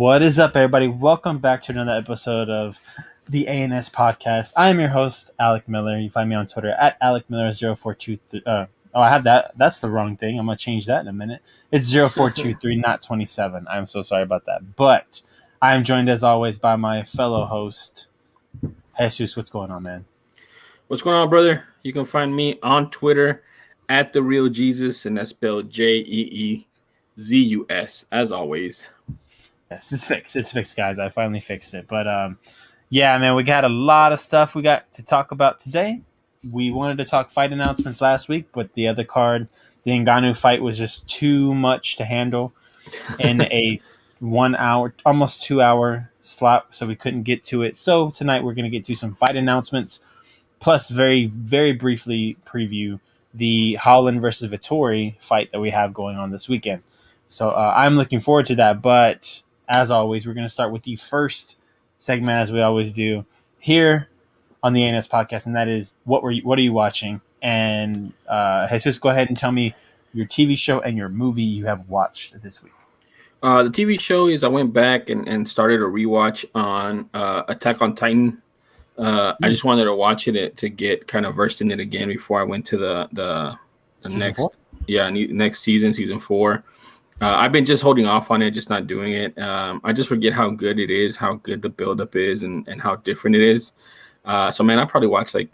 What is up, everybody? Welcome back to another episode of the ANS podcast. I am your host, Alec Miller. You find me on Twitter at AlecMiller0423. I have that. That's the wrong thing. I'm going to change that in a minute. It's 0423, not 27. I'm so sorry about that. But I am joined, as always, by my fellow host, Jesus. What's going on, man? What's going on, brother? You can find me on Twitter at The Real Jesus, and that's spelled JeeZus, as always. Yes, it's fixed. It's fixed, guys. I finally fixed it. But yeah, man, we got a lot of stuff we got to talk about today. We wanted to talk fight announcements last week, but the other card, the Ngannou fight, was just too much to handle in a 1 hour, almost 2 hour slot, so we couldn't get to it. So tonight we're going to get to some fight announcements, plus very, very briefly preview the Holland versus Vettori fight that we have going on this weekend. So I'm looking forward to that, but as always, we're going to start with the first segment, as we always do, here on the ANS podcast, and that is what are you watching? And Jesus, go ahead and tell me your TV show and your movie you have watched this week. The TV show is I went back and started a rewatch on Attack on Titan. I just wanted to watch it to get kind of versed in it again before I went to the next season, season 4. I've been just holding off on it, just not doing it. I just forget how good it is, how good the buildup is, and how different it is. So, man, I probably watched a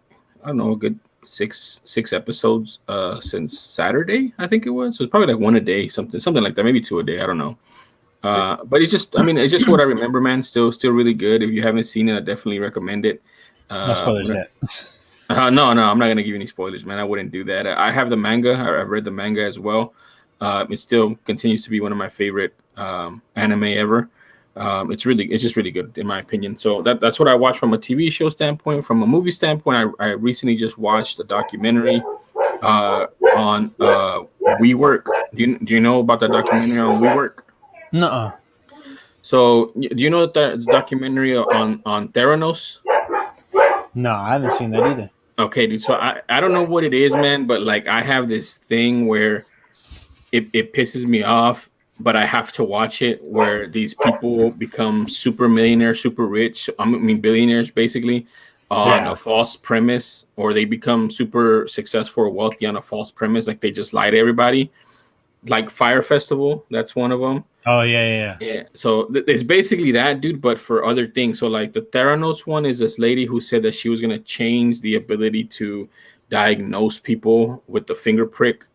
good six episodes since Saturday, I think it was. So it's probably like one a day, something like that, maybe 2 a day. I don't know. But it's just what I remember, man. Still really good. If you haven't seen it, I definitely recommend it. No spoilers yet. No, I'm not gonna give you any spoilers, man. I wouldn't do that. I have the manga. I've read the manga as well. It still continues to be one of my favorite anime ever. It's just really good in my opinion. So that's what I watch from a TV show standpoint. From a movie standpoint, I recently just watched a documentary on WeWork. Do you know about that documentary on WeWork? Nuh-uh. So do you know the documentary on Theranos? No, I haven't seen that either. Okay, dude. So I don't know what it is, man, but like I have this thing where it pisses me off, but I have to watch it, where these people become super millionaires, super rich. I mean, billionaires basically on a false premise, or they become super successful or wealthy on a false premise. Like they just lie to everybody. Like Fire Festival, that's one of them. Oh, yeah. So it's basically that, dude, but for other things. So like the Theranos one is this lady who said that she was going to change the ability to diagnose people with the finger prick.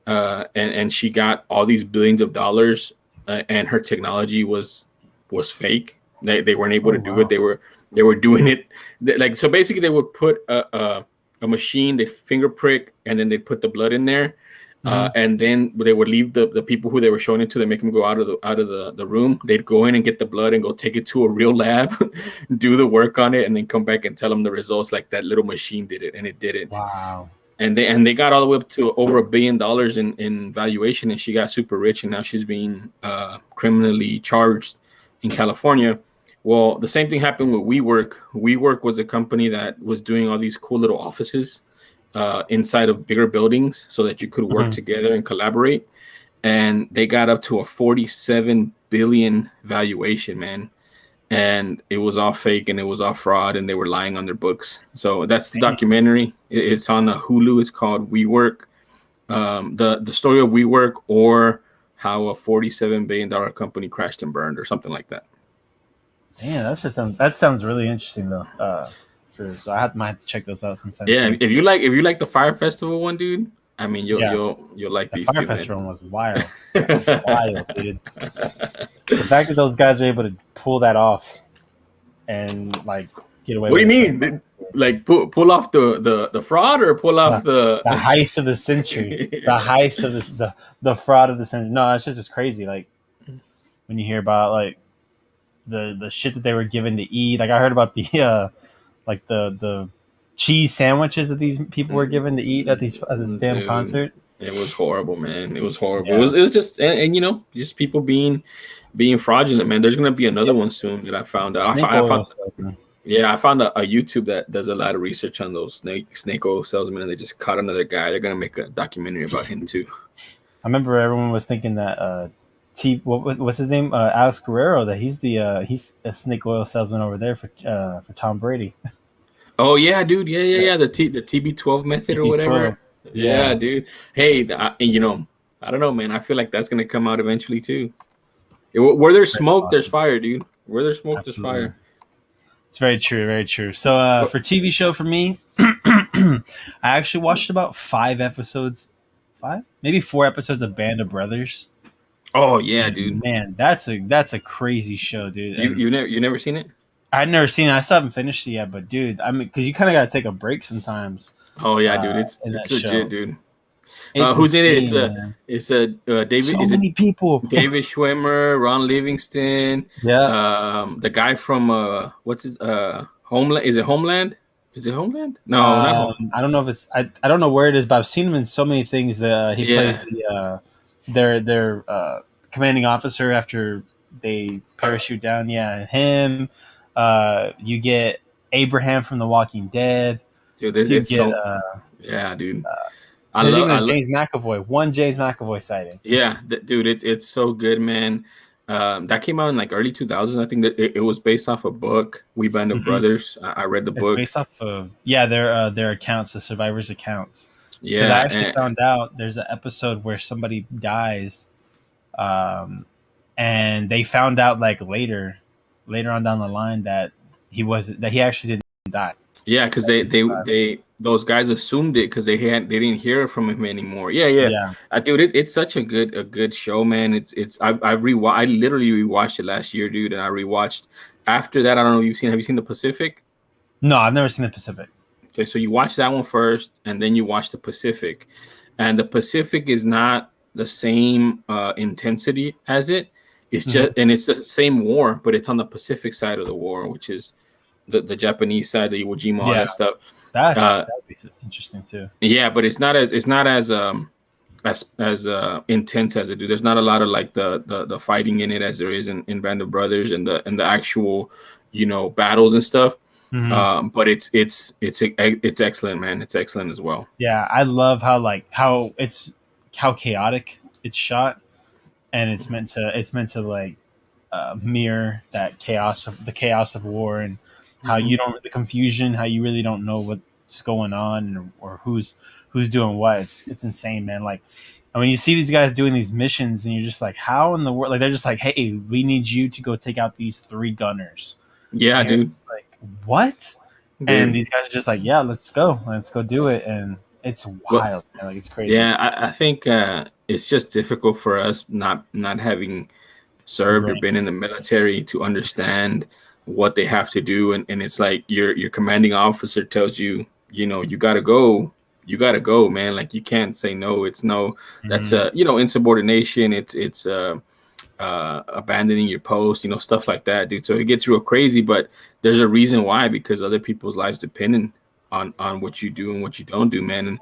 And she got all these billions of dollars, and her technology was fake. They weren't able to do it. They were doing it like, so basically they would put a machine, they finger prick, and then they put the blood in there. And then they would leave the people who they were showing it to, they make them go out of the room. They'd go in and get the blood and go take it to a real lab, do the work on it, and then come back and tell them the results, like that little machine did it, and it didn't. Wow. And they got all the way up to over $1 billion in valuation, and she got super rich, and now she's being criminally charged in California. Well, the same thing happened with WeWork. WeWork was a company that was doing all these cool little offices inside of bigger buildings so that you could work together and collaborate. And they got up to a 47 billion valuation, man. And it was all fake, and it was all fraud, and they were lying on their books. So that's the documentary. It's on Hulu. It's called WeWork. The story of WeWork, or how a $47 billion company crashed and burned, or something like that. Damn, that sounds really interesting though. So I might have to check those out sometime. Yeah, if you like the Fire Festival one, dude. I mean, you'll like the these Fire two. Festival one was wild. That was wild, dude. The fact that those guys were able to pull that off and like get away. What do you mean? Like pull off the fraud, or pull off the heist of the century? The heist of the fraud of the century. No, it's just crazy. Like when you hear about like the shit that they were given to eat. Like I heard about the like the cheese sandwiches that these people were given to eat at this damn concert. It was horrible, man. It was horrible. Yeah. It was just and you know, just people being fraudulent, man. There's gonna be another one soon that I found out. I found a YouTube that does a lot of research on those snake oil salesmen, and they just caught another guy. They're gonna make a documentary about him too. I remember everyone was thinking that what's his name? Alex Guerrero. That he's a snake oil salesman over there for Tom Brady. Oh yeah, dude. Yeah. The TB12 method or TB12. whatever. Yeah, Yeah, dude. Hey, I don't know, man. I feel like that's gonna come out eventually too. Where there's very smoke, there's possible. fire, dude. Where there's smoke, there's Absolutely. fire. It's very true, very true. So What? for TV show for me, I actually watched about 5 episodes, five, maybe 4 episodes of Band of Brothers. Oh yeah, dude. And man, that's a crazy show, dude. You And you never seen it? I'd never seen it. I still haven't finished it yet, but dude, I mean, because you kind of got to take a break sometimes Oh yeah, dude. It's in that it's legit, show. dude. It's Who's in it? It's insane, a man. it's a David. So Is it many people. David Schwimmer, Ron Livingston, Yeah. the guy from what's his Homeland? Is it Homeland? Is it Homeland? No, not Home. I don't know if it's I don't know where it is, but I've seen him in so many things. That he plays Yeah, their commanding officer after they parachute down. Yeah, him. You get Abraham from The Walking Dead. dude. This You it's get so yeah, dude. there's even I a love. James McAvoy. One James McAvoy sighting. Yeah, dude. It's so good, man. That came out in like early 2000s. I think that it was based off a book, We Band of Mhm. Brothers. I read the It's book. based off of their accounts, the survivors' accounts. Because I Yeah, actually found out there's an episode where somebody dies, um, and they found out like later on down the line that he actually didn't die. yeah, because That he survived. they those guys assumed it because they didn't hear from him anymore. Yeah. Yeah. Dude, it's such a good show, man. I literally rewatched it last year, dude, and I rewatched after that. I don't know if have you seen the Pacific? No, I've never seen the Pacific. Okay, so you watch that one first, and then you watch the Pacific, and the Pacific is not the same intensity as it. It's Mhm. just, and it's the same war, but it's on the Pacific side of the war, which is the Japanese side, the Iwo Jima, all Yeah, that stuff. Uh, that'd be interesting too. yeah, but it's not as intense as it do. There's not a lot of like the fighting in it as there is in Band of Brothers and the actual battles and stuff. Hmm. But it's excellent, man. It's excellent as well. Yeah, I love how chaotic it's shot, and it's meant to like mirror that chaos of war, and how Mhm. you don't the confusion, how you really don't know what's going on, or who's doing what. It's insane, man. Like, I mean, you see these guys doing these missions, and you're just like, how in the world? Like, they're just like, hey, we need you to go take out these 3 gunners, Yeah, and you're dude. just like, what? And Dude. these guys are just like, yeah, let's go do it, and it's Well, wild, man. Like, it's crazy. yeah, I think it's just difficult for us not having served or Right. been in the military to understand what they have to do, and it's like your commanding officer tells you, you gotta go, man. Like you can't say no. It's no. That's Mhm. insubordination. It's abandoning your post, stuff like that, dude. So it gets real crazy, but there's a reason why, because other people's lives depend on what you do and what you don't do, man.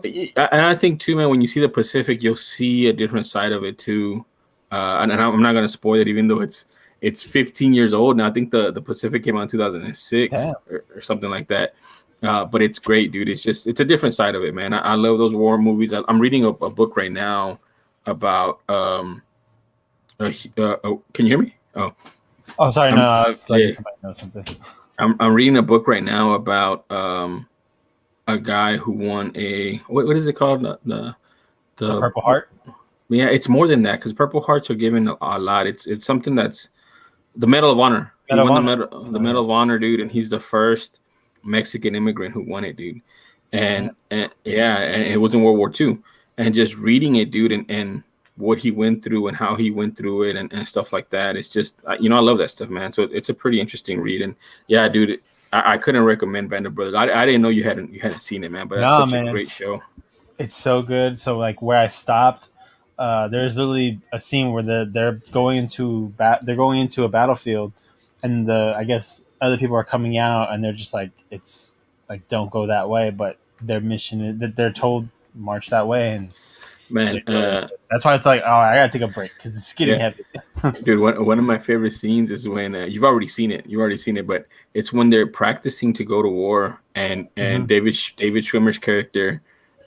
And I think too, man, when you see the Pacific, you'll see a different side of it too. And I'm not gonna spoil it, even though it's 15 years old now. I think the Pacific came out in 2006 Yeah. or something like that. But it's great, dude. It's a different side of it, man. I love those war movies. I'm reading a book right now about can you hear me? Oh, Oh, sorry. No, I was letting yeah. somebody know something. I'm reading a book right now about a guy who won a what is it called? A The Purple Heart. Yeah, it's more than that because Purple Hearts are given a lot. It's something that's the Medal of Honor. He Medal of won Honor. the Oh, yeah. Medal of Honor, dude, and he's the first Mexican immigrant who won it, dude. Yeah. And yeah, and it was in World War II. And just reading it, dude, and what he went through and how he went through it and stuff like that. It's just I love that stuff, man. So it's a pretty interesting read. And yeah, dude, I couldn't recommend Band of Brothers. I didn't know you hadn't seen it, man. But that's No, such a man, great show. it's so good. So like where I stopped, there's literally a scene where they're going into a battlefield, and I guess other people are coming out, and they're just like, it's like, don't go that way, but their mission is that they're told march that way, and Man, they go. So that's why it's like, oh, I gotta take a break because it's getting yeah. heavy. Dude, one of my favorite scenes is when you've already seen it. You've already seen it, but it's when they're practicing to go to war, and Hmm. David Schwimmer's character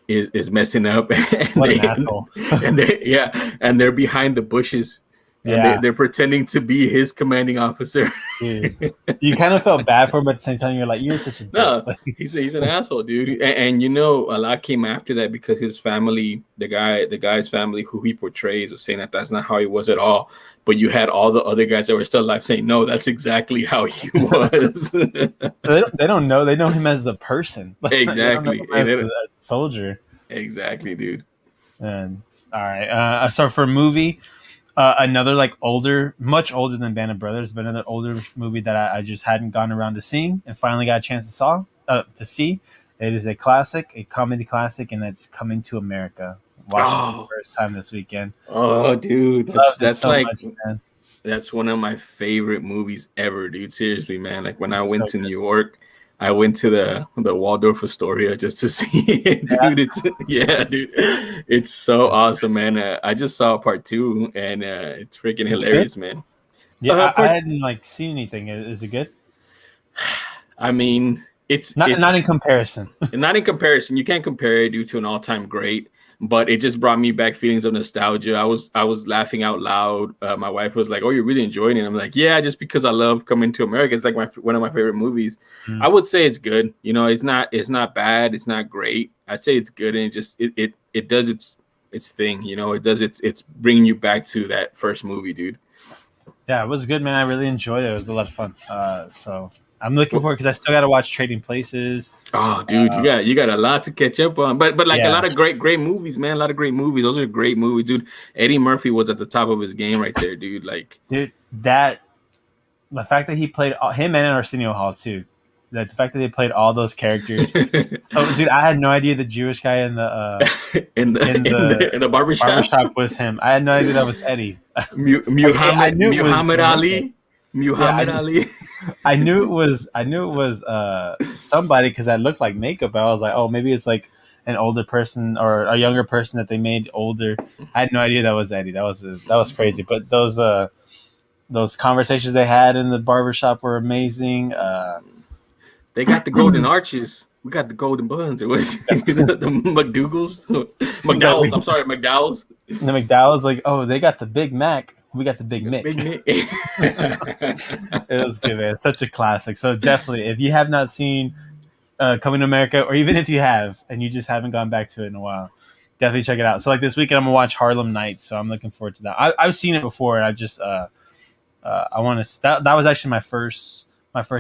is messing up, and What an asshole. they're behind the bushes, and Yeah, they're pretending to be his commanding officer. dude. You kind of felt bad for him, but at the same time, you're like, you're such a dick. No, he's an asshole, dude. And you know, a lot came after that because his family, the guy's family who he portrays, was saying that that's not how he was at all. But you had all the other guys that were still alive saying, no, that's exactly how he was. They don't know. They know him as a person. Exactly. They don't know him as a soldier. Exactly, dude. And all right. So for a movie, another like older, much older than Band of Brothers, but another older movie that I just hadn't gone around to seeing and finally got a chance to see. It is a classic, a comedy classic, and it's Coming to America. Watched it for the first time this weekend. Oh, dude, that's so like much, man. that's one of my favorite movies ever, dude. Seriously, man. Like when I It's went so to good. New York, I went to the Waldorf Astoria just to see it, dude. Dude, it's so awesome, man. I just saw part 2, and it's freaking hilarious, man. Yeah, I hadn't like seen anything. Is it good? I mean, it's Not in comparison. not in comparison. You can't compare it due to an all-time great, but it just brought me back feelings of nostalgia. I was laughing out loud. My wife was like, "Oh, you're really enjoying it." I'm like, "Yeah, just because I love Coming to America. It's like one of my favorite movies." I would say it's good. You know, it's not bad. It's not great. I'd say it's good, and it does its thing. You know, it does it's bringing you back to that first movie, dude. Yeah, it was good, man. I really enjoyed it. It was a lot of fun. So I'm looking forward because I still got to watch Trading Places. Oh, dude, you got a lot to catch up on, but like a lot of great movies, man. A lot of great movies. Those are great movies, dude. Eddie Murphy was at the top of his game right there, dude. Like, dude, the fact that he played him and Arsenio Hall too. The fact that they played all those characters. So, dude, I had no idea the Jewish guy in the in the barbershop was him. I had no idea that was Eddie. Muhammad Ali. Muhammad Ali. I knew it was somebody because I looked like makeup. I was like, oh, maybe it's like an older person or a younger person that they made older. I had no idea that was Eddie. That was crazy. But those conversations they had in the barbershop were amazing. They got the golden arches. We got the golden buns. It was the McDougal's. McDowell's. I'm sorry, McDowell's. The McDowell's like, oh, they got the Big Mac. We got the Big Mick. It was good, man. Such a classic. So definitely, if you have not seen Coming to America, or even if you have and you just haven't gone back to it in a while, definitely check it out. So like this weekend, I'm gonna watch Harlem Nights. So I'm looking forward to that. I've seen it before, and I just I want to. That was actually my first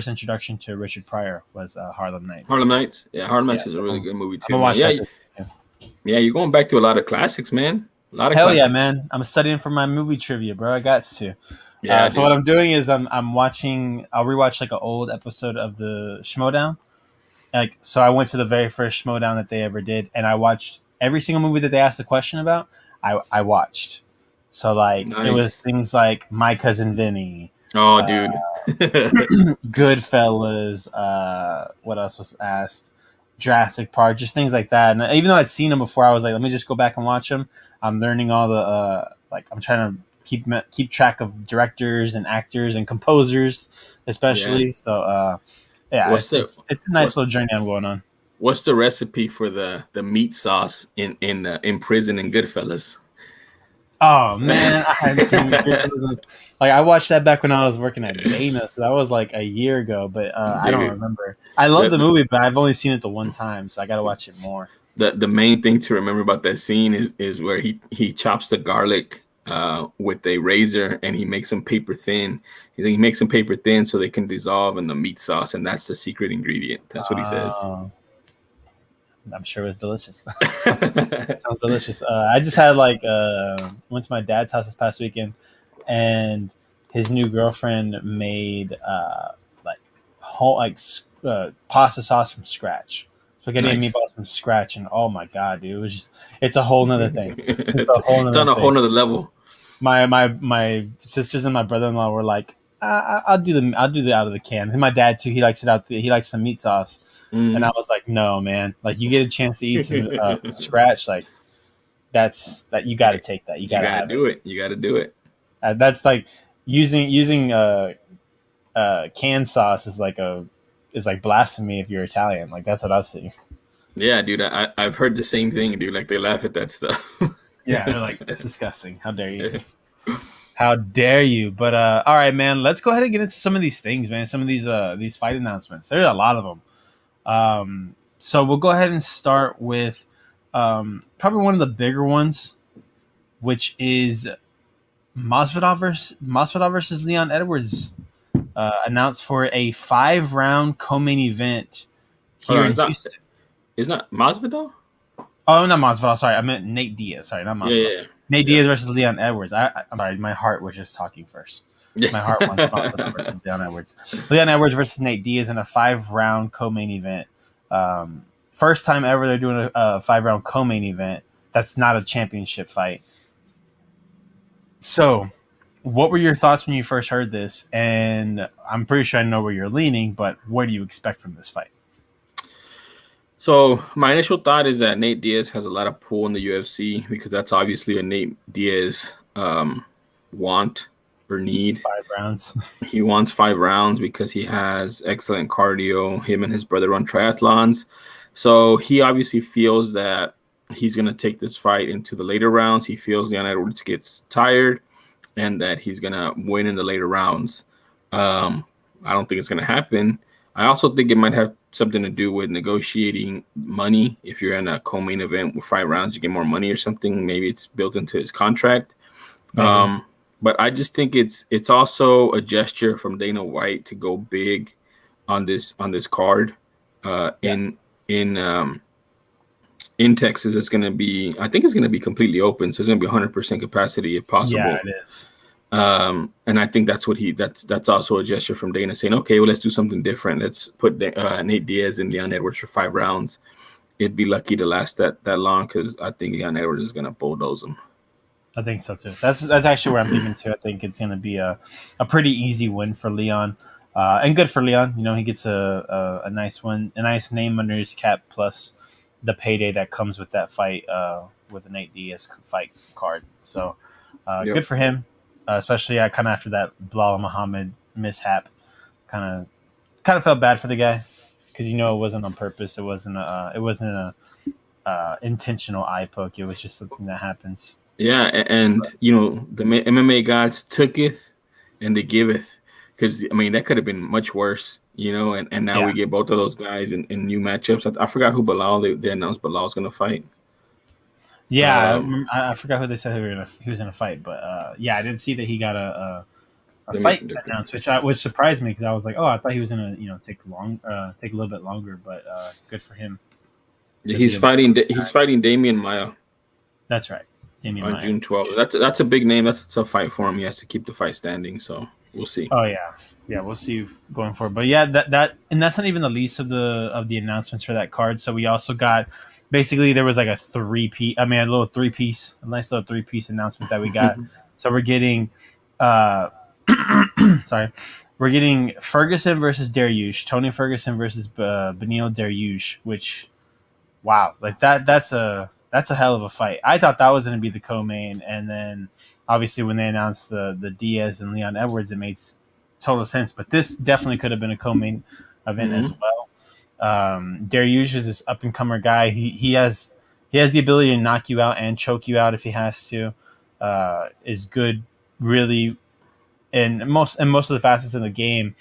introduction to Richard Pryor was Harlem Nights. Harlem Nights, yeah, Harlem Nights is a really good movie too. Yeah, you're going back to a lot of classics, man. A lot of Hell classics. Yeah, man! I'm studying for my movie trivia, bro. I got to. Yeah. So what I'm doing is I'm watching. I'll rewatch like an old episode of the Schmodown. Like, so I went to the very first Schmodown that they ever did, and I watched every single movie that they asked a question about. I watched. So like nice. It was things like My Cousin Vinny. Oh, dude. Goodfellas. What else was asked? Jurassic Park, just things like that. And even though I'd seen them before, I was like, let me just go back and watch them. I'm learning all the I'm trying to keep track of directors and actors and composers, especially. Yeah. So it's a nice little journey I'm going on. What's the recipe for the meat sauce in prison in Goodfellas? Oh man, I hadn't seen Goodfellas. Like I watched that back when I was working at Dana, so that was like a year ago. But I don't remember. I love the movie, but I've only seen it the one time, so I got to watch it more. The main thing to remember about that scene is where he chops the garlic with a razor and he makes them paper thin. He makes them paper thin so they can dissolve in the meat sauce, and that's the secret ingredient. That's what he says. I'm sure it was delicious. Sounds delicious. I just had went to my dad's house this past weekend, and his new girlfriend made pasta sauce from scratch. Spaghetti and meatballs from scratch, and oh my god, dude, it's a whole nother thing. It's on a whole nother level. My sisters and my brother-in-law were like, I'll do the out of the can. And my dad too, he likes the meat sauce. And I was like, no, man. Like, you get a chance to eat some scratch, like you got to take that. You got to do it. You got to do it. That's like using canned sauce is like blasphemy if you're Italian. Like that's what I've seen. Yeah, dude, I've heard the same thing, dude. Like they laugh at that stuff. Yeah, they're like, "That's disgusting. How dare you? How dare you?" But all right, man. Let's go ahead and get into some of these things, man. Some of these fight announcements. There's a lot of them. So we'll go ahead and start with probably one of the bigger ones, which is Masvidal versus Leon Edwards, announced for a 5-round co-main event Hold here on, in Houston. it's not Masvidal? Oh, not Masvidal. Sorry, I meant Nate Diaz. Sorry, not Yeah, Masvidal. yeah, Nate yeah. Diaz versus Leon Edwards. I'm sorry, my heart was just talking first. My heart wants Masvidal versus Leon Edwards. Leon Edwards versus Nate Diaz in a 5-round co-main event. First time ever they're doing a 5-round co-main event. That's not a championship fight. So, what were your thoughts when you first heard this? And I'm pretty sure I know where you're leaning, but what do you expect from this fight? So my initial thought is that Nate Diaz has a lot of pull in the UFC because that's obviously a Nate Diaz want or need. 5 rounds. He wants 5 rounds because he has excellent cardio. Him and his brother run triathlons. So he obviously feels that he's going to take this fight into the later rounds. He feels Leon Edwards gets tired and that he's going to win in the later rounds. I don't think it's going to happen. I also think it might have something to do with negotiating money. If you're in a co-main event with 5 rounds, you get more money or something. Maybe it's built into his contract. But I just think it's also a gesture from Dana White to go big on this card. In Texas, it's going to be, I think it's going to be completely open, so it's going to be 100% capacity if possible. Yeah, it is. And I think that's what that's also a gesture from Dana saying, okay, well, let's do something different. Let's put Nate Diaz and Leon Edwards for 5 rounds. It'd be lucky to last that long because I think Leon Edwards is going to bulldoze him. I think so too. That's actually where I'm thinking too. I think it's going to be a pretty easy win for Leon, and good for Leon. You know, he gets a nice one, a nice name under his cap, plus the payday that comes with that fight with the Nate Diaz fight card. So good for him, especially kind of after that Bilal Muhammad mishap. Kind of felt bad for the guy because it wasn't on purpose. It wasn't a intentional eye poke. It was just something that happens. Yeah, and the MMA gods tooketh and they giveth, because that could have been much worse, and now we get both of those guys in new matchups. I forgot who Bilal they announced Bilal's going to fight. Yeah, I forgot who they said he was in a fight, but I did see that he got a fight announced, which surprised me because I was like, oh, I thought he was gonna take a little bit longer, but good for him. He's fighting Damian Maia. That's right. On June 12th. That's a big name. That's a tough fight for him. He has to keep the fight standing, so we'll see. Oh yeah, we'll see going forward. But yeah, that and that's not even the least of the announcements for that card. So we also got basically there was like a nice little three piece announcement that we got. So we're getting we're getting Ferguson versus Dariush, Tony Ferguson versus Beneil Dariush, which wow, like that's a hell of a fight. I thought that was going to be the co-main, and then obviously when they announced the Diaz and Leon Edwards, it made total sense. But this definitely could have been a co-main event as well. Dariush is this up and comer guy. He has the ability to knock you out and choke you out if he has to. Is good, really, in most of the facets of the game.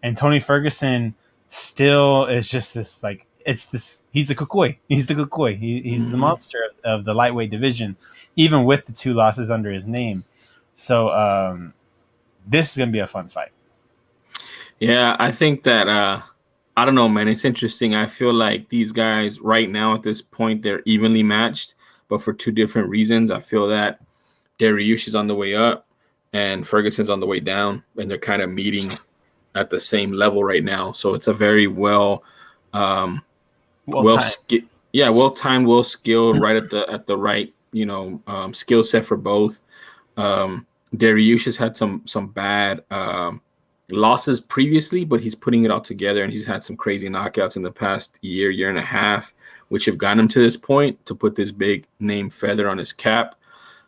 And Tony Ferguson still is just this like. He's the Kukui. He's the Kukui. He's the monster of the lightweight division, even with the 2 losses under his name. So this is gonna be a fun fight. Yeah, I think that I don't know, man. It's interesting. I feel like these guys right now at this point they're evenly matched, but for 2 different reasons. I feel that Dariush is on the way up and Ferguson's on the way down, and they're kind of meeting at the same level right now. So it's a very well timed, well skilled, right at the right skill set for both. Dariush has had some bad losses previously, but he's putting it all together, and he's had some crazy knockouts in the past year and a half, which have gotten him to this point to put this big name feather on his cap.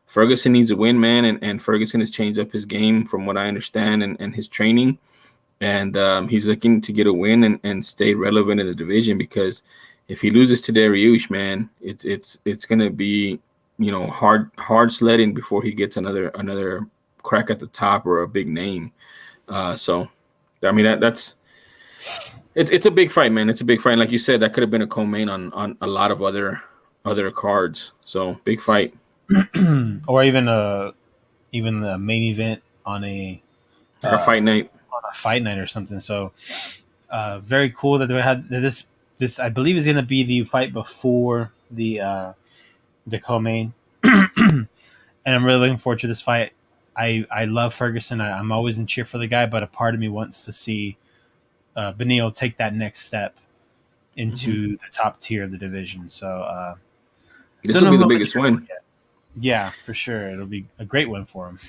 Ferguson needs a win, man, and Ferguson has changed up his game from what I understand and his training. And he's looking to get a win and stay relevant in the division, because if he loses to Dariush, man, it's gonna be hard sledding before he gets another crack at the top or a big name. So I mean that's it's a big fight, man. It's a big fight. Like you said, that could have been a co-main on a lot of other cards. So big fight, or even the main event on a like a fight night. or something. So very cool that they had this. This I believe is going to be the fight before the co-main, and I'm really looking forward to this fight. I love Ferguson. I'm always in cheer for the guy, but a part of me wants to see Beneil take that next step into the top tier of the division. So this will be the biggest win. Yeah, for sure. It'll be a great win for him.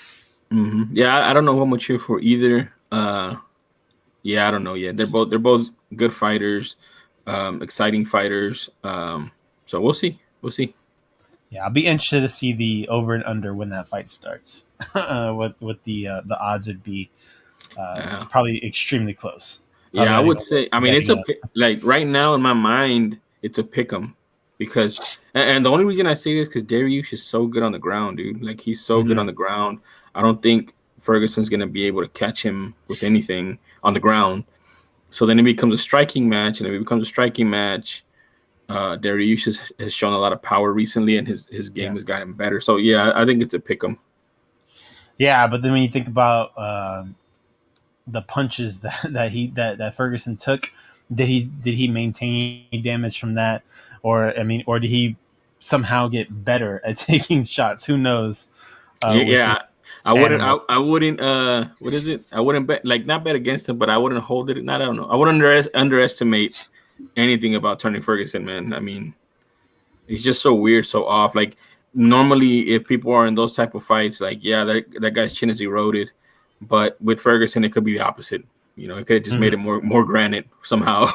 Yeah, I don't know how much cheer for either. Yeah, I don't know. Yeah, they're both good fighters, exciting fighters. So we'll see. Yeah, I'll be interested to see the over and under when that fight starts. what the odds would be. Probably extremely close. Probably I would say. I mean, it's like right now in my mind, it's a pick 'em because, and the only reason I say this because Dariush is so good on the ground, dude. Like he's so good on the ground. I don't think Ferguson's gonna be able to catch him with anything on the ground. So then it becomes a striking match, and if it becomes a striking match, Dariush has shown a lot of power recently, and his game has gotten better. So yeah, I think it's a pick 'em. Yeah, but then when you think about the punches that Ferguson took, did he maintain any damage from that, or did he somehow get better at taking shots? Who knows? I wouldn't. What is it? I wouldn't bet, like, not bet against him, but I wouldn't hold it. I don't know. I wouldn't underestimate anything about Tony Ferguson, man. I mean, he's just so weird, so off. Like normally, if people are in those type of fights, like that guy's chin is eroded, but with Ferguson, it could be the opposite. You know, it could have just made it more granite somehow.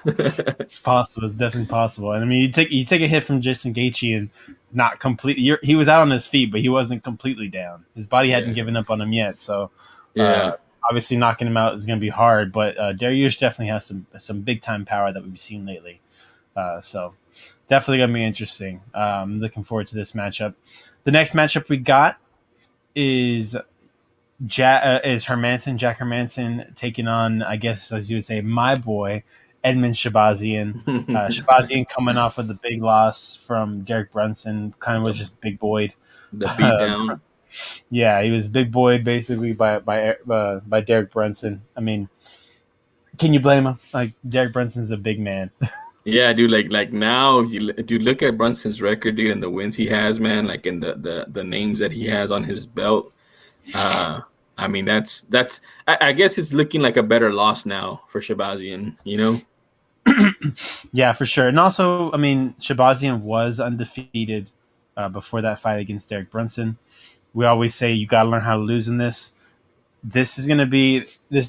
It's possible. It's definitely possible. And I mean, you take a hit from Jason Gaethje and not completely. He was out on his feet, but he wasn't completely down. His body hadn't given up on him yet. So, obviously, knocking him out is going to be hard. But Dariush definitely has some big time power that we've seen lately. So, definitely going to be interesting. I'm looking forward to this matchup. The next matchup we got is Jack Hermanson taking on, I guess, as you would say, my boy Edmund Shahbazian. Shahbazian coming off with the big loss from Derek Brunson, kind of was just big boyed. The beatdown. Yeah, he was big boyed basically by Derek Brunson. I mean, can you blame him? Like Derek Brunson's a big man. Yeah, dude. Like now, if you look at Brunson's record, dude, and the wins he has, man, like in the names that he has on his belt. I mean, that's. I guess it's looking like a better loss now for Shahbazian. You know. Yeah, for sure. And also, I mean, Shahbazian was undefeated before that fight against Derek Brunson. We always say you got to learn how to lose in this. This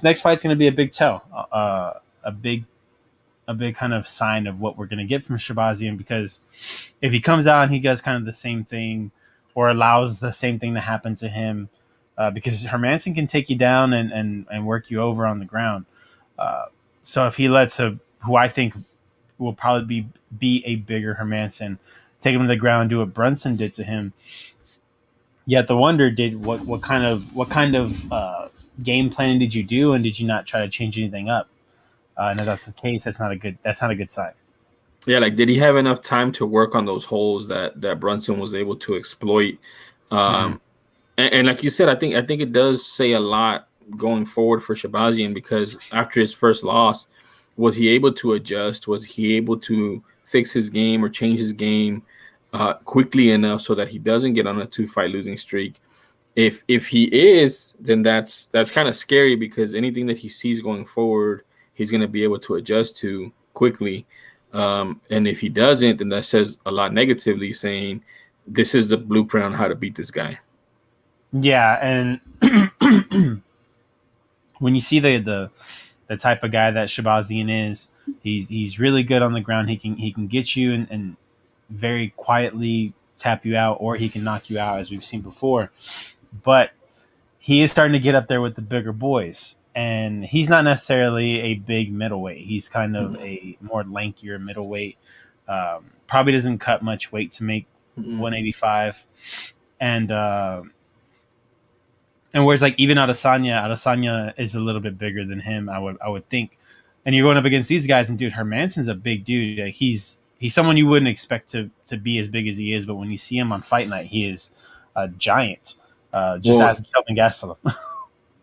next fight's gonna be a big tell, a big kind of sign of what we're gonna get from Shahbazian, because if he comes out and he does kind of the same thing or allows the same thing to happen to him, because Hermanson can take you down and work you over on the ground. So if he lets who I think will probably be a bigger Hermanson take him to the ground and do what Brunson did to him, you have to wonder, what kind of game planning did you do, and did you not try to change anything up? And if that's the case, that's not a good sign. Yeah, like did he have enough time to work on those holes that Brunson was able to exploit? And like you said, I think it does say a lot going forward for Shahbazian, because after his first loss, was he able to adjust? Was he able to fix his game or change his game quickly enough so that he doesn't get on a 2-fight losing streak? If he is, then that's kind of scary, because anything that he sees going forward, he's going to be able to adjust to quickly. And if he doesn't, then that says a lot negatively, saying this is the blueprint on how to beat this guy. Yeah, and when you see the type of guy that Shahbazian is, he's really good on the ground. He can get you and very quietly tap you out, or he can knock you out, as we've seen before. But he is starting to get up there with the bigger boys. and he's not necessarily a big middleweight. He's kind of a more lankier middleweight. Probably doesn't cut much weight to make 185, and whereas like even Adesanya is a little bit bigger than him. I would think, and you're going up against these guys, and dude, Hermanson's a big dude. Like, he's someone you wouldn't expect to be as big as he is, but when you see him on fight night, he is a giant. Just ask Kelvin Gastelum.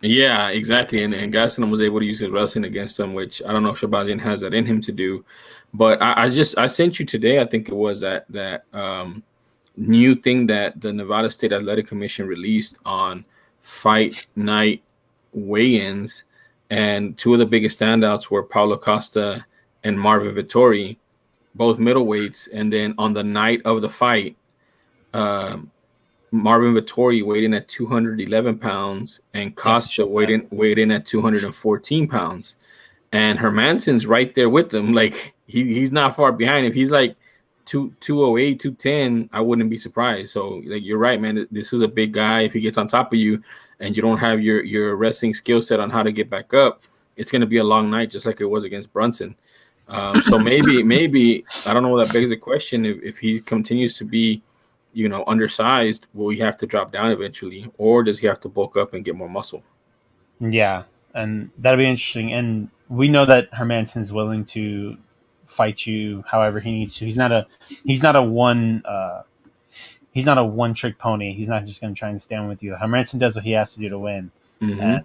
Yeah, exactly. And Gastelum was able to use his wrestling against him, which I don't know if Shahbazian has that in him to do. But I sent you today, I think it was that new thing that the Nevada State Athletic Commission released on fight night weigh-ins, and two of the biggest standouts were Paulo Costa and Marvin Vettori, both middleweights. And then on the night of the fight, Marvin Vettori weighed in at 211 pounds, and Costa weighed in at 214 pounds. And Hermanson's right there with them. Like he's not far behind. If he's like 208, 210, I wouldn't be surprised. So like you're right, man. This is a big guy. If he gets on top of you and you don't have your wrestling skill set on how to get back up, it's going to be a long night, just like it was against Brunson. So maybe I don't know. That begs the question: if he continues to be, undersized, will he have to drop down eventually, or does he have to bulk up and get more muscle? Yeah, and that'll be interesting. And we know that Hermanson's willing to fight you however he needs to. He's not a one trick pony. He's not just going to try and stand with you. Hermanson does what he has to do to win. And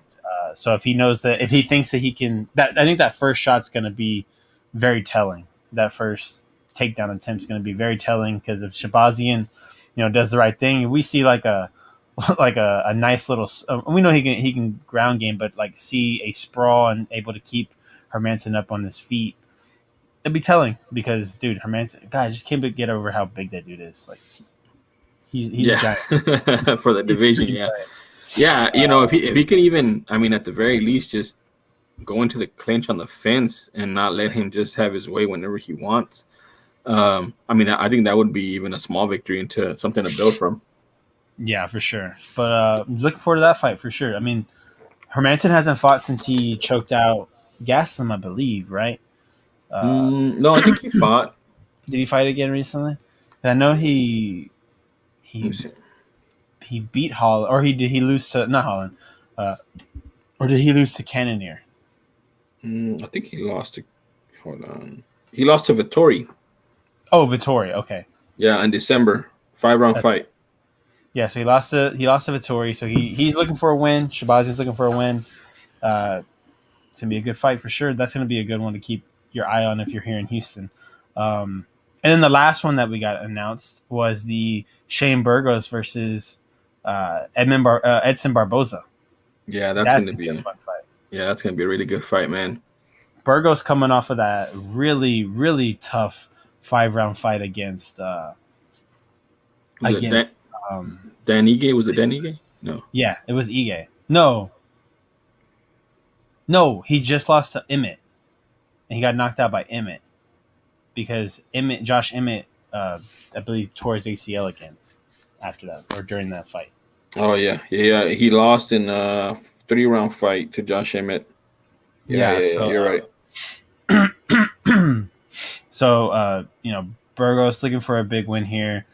so if he knows that, if he thinks that he can, I think that first shot's going to be very telling. That first takedown attempt is going to be very telling, because if Shahbazian, does the right thing, we see like a nice little. We know he can ground game, but like see a sprawl and able to keep Hermanson up on his feet, it'd be telling, because dude, Hermanson, God, I just can't get over how big that dude is. Like he's a giant for the division. Yeah. If he can even, at the very least, just go into the clinch on the fence and not let him just have his way whenever he wants. I think that would be even a small victory into something to build from. Yeah, for sure. But looking forward to that fight for sure. Hermanson hasn't fought since he choked out Gastelum, I believe, right? No, I think he fought. Did he fight again recently? I know he beat Holland, or did he lose to not Holland, or did he lose to Cannonier? I think he lost to. Hold on, he lost to Vettori. Oh, Vettori. Okay. Yeah, in December, 5-round fight. Yeah, so he lost to Vettori. So he's looking for a win. Shahbazian's looking for a win. It's gonna be a good fight for sure. That's gonna be a good one to keep your eye on if you're here in Houston. And then the last one that we got announced was the Shane Burgos versus Edson Barboza. Yeah, that's going to be a fun fight. Yeah, that's going to be a really good fight, man. Burgos coming off of that really, really tough 5-round fight against Dan Ige. Was it Dan Ige? No. Yeah, it was Ige. No, he just lost to Emmett. And he got knocked out by Emmett, because Josh Emmett, I believe, tore his ACL again after that, or during that fight. Oh, yeah. He lost in a 3-round fight to Josh Emmett. Yeah, you're right. So, Burgos looking for a big win here.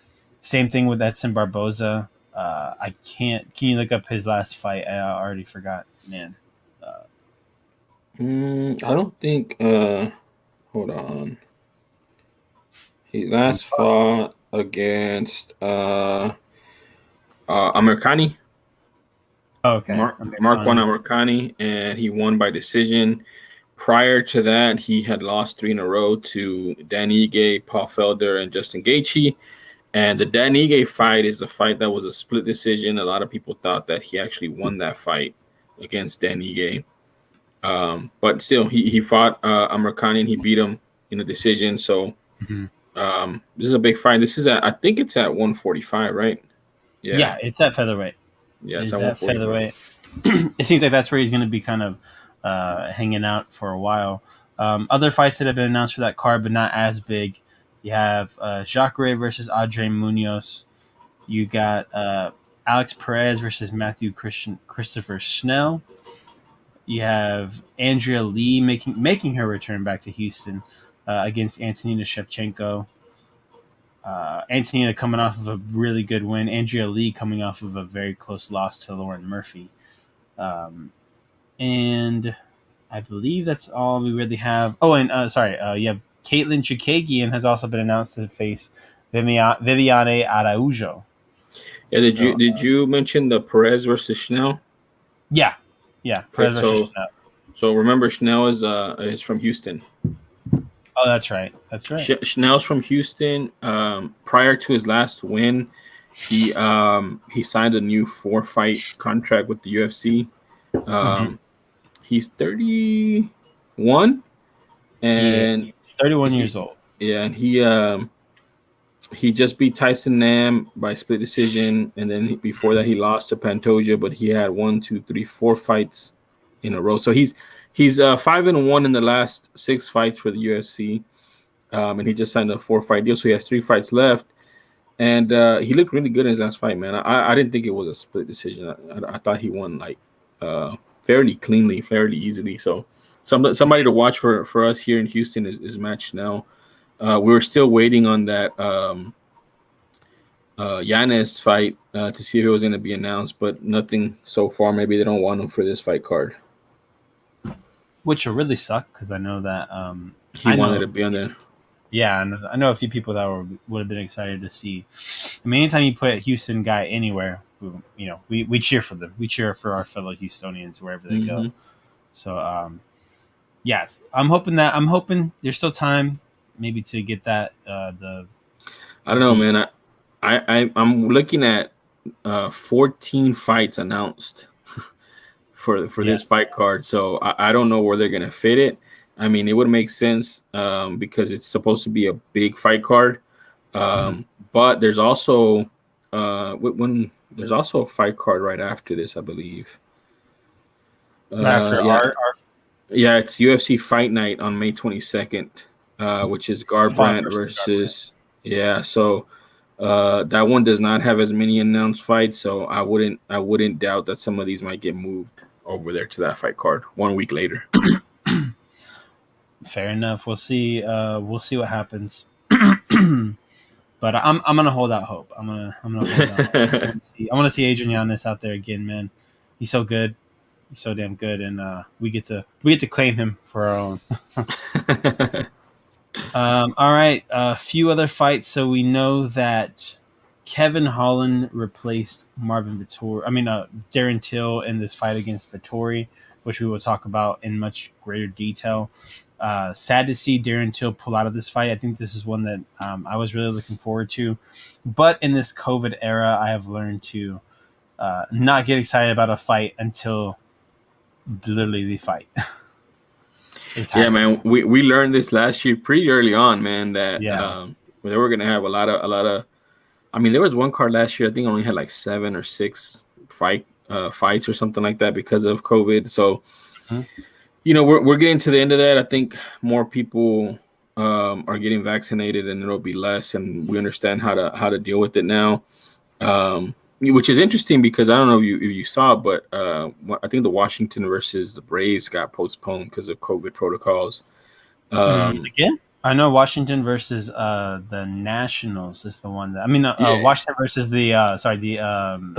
Same thing with Edson Barboza. Can you look up his last fight? I already forgot, man. I don't think. Hold on. He last fought against Americani. Okay. Mark won Americani, and he won by decision. Prior to that, he had lost 3 in a row to Dan Ige, Paul Felder, and Justin Gaethje. And the Dan Ige fight is the fight that was a split decision. A lot of people thought that he actually won that fight against Dan Ige. But still, he fought Americani, and he beat him in a decision. So this is a big fight. This is I think it's at 145, right? Yeah, it's at featherweight. Yeah, it's at featherweight. It seems like that's where he's going to be kind of hanging out for a while. Other fights that have been announced for that card, but not as big. You have Jacare versus Adrian Munoz. You got Alex Perez versus Matthew Christopher Snell. You have Andrea Lee making her return back to Houston against Antonina Shevchenko. Antonina coming off of a really good win. Andrea Lee coming off of a very close loss to Lauren Murphy. And I believe that's all we really have. Oh, and you have Caitlin Chukagian has also been announced to face Viviane Araujo. Yeah, did you mention the Perez versus Schnell? Yeah. Okay, so remember Schnell is from Houston. Oh, that's right. Schnell's from Houston. Prior to his last win, he signed a new 4-fight contract with the UFC. He's 31, and he's 31 years old. Yeah, and he just beat Tyson Nam by split decision, and then before that he lost to Pantoja, but he had 4 fights in a row. So he's 5-1 in the last 6 fights for the UFC, and he just signed a 4-fight deal, so he has 3 fights left. And he looked really good in his last fight, man. I didn't think it was a split decision. I thought he won like fairly cleanly, fairly easily. So somebody to watch for us here in Houston is Matt Schnell. We're still waiting on that Yanez fight to see if it was going to be announced, but nothing so far. Maybe they don't want him for this fight card. Which will really suck because I know that he wanted to be on there. Yeah, and I know a few people that would have been excited to see. I mean, anytime you put a Houston guy anywhere, we cheer for them. We cheer for our fellow Houstonians wherever they go. So, yes, I'm hoping there's still time, maybe to get that. I don't know, man. I'm looking at 14 fights announced for this fight card. So I don't know where they're gonna fit it. I mean, it would make sense because it's supposed to be a big fight card. But there's also there's also a fight card right after this, I believe. Yeah, it's UFC Fight Night on May 22nd, which is Garbrandt versus Garbrandt. So that one does not have as many announced fights, so I wouldn't doubt that some of these might get moved over there to that fight card 1 week later. Fair enough. We'll see. We'll see what happens. But I'm gonna hold out hope. I'm gonna hold out hope. I want to see Adrian Yanez out there again, man. He's so good. He's so damn good, and we get to claim him for our own. All right, a few other fights. So we know that Kevin Holland replaced Darren Till in this fight against Vettori, which we will talk about in much greater detail. Sad to see Darren Till pull out of this fight. I think this is one that I was really looking forward to. But in this COVID era, I have learned to not get excited about a fight until literally the fight. Yeah, man. We learned this last year pretty early on, man, that they were going to have a lot of I mean, there was one card last year, I think only had like 7 or 6 fights or something like that because of COVID. So, we're getting to the end of that. I think more people are getting vaccinated and it'll be less, and we understand how to deal with it now. Which is interesting because I don't know if you saw, but I think the Washington versus the Braves got postponed because of COVID protocols. Again? I know Washington versus the Nationals is the one that Washington versus the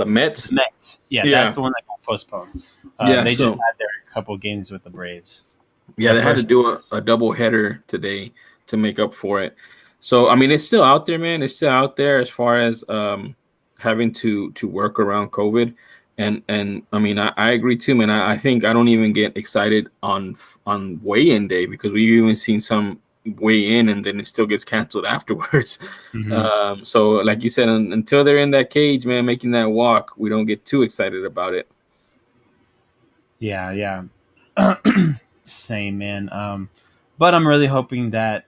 Mets. The Mets. Yeah, that's the one that got postponed. They just had their couple games with the Braves. Yeah, they had to do a double header today to make up for it. So I mean, it's still out there, man. It's still out there as far as having to work around COVID. And I mean, I agree too, man. I think I don't even get excited on weigh-in day because we've even seen some weigh in and then it still gets canceled afterwards. So like you said, until they're in that cage, man, making that walk, we don't get too excited about it. Yeah. Same, man. But I'm really hoping that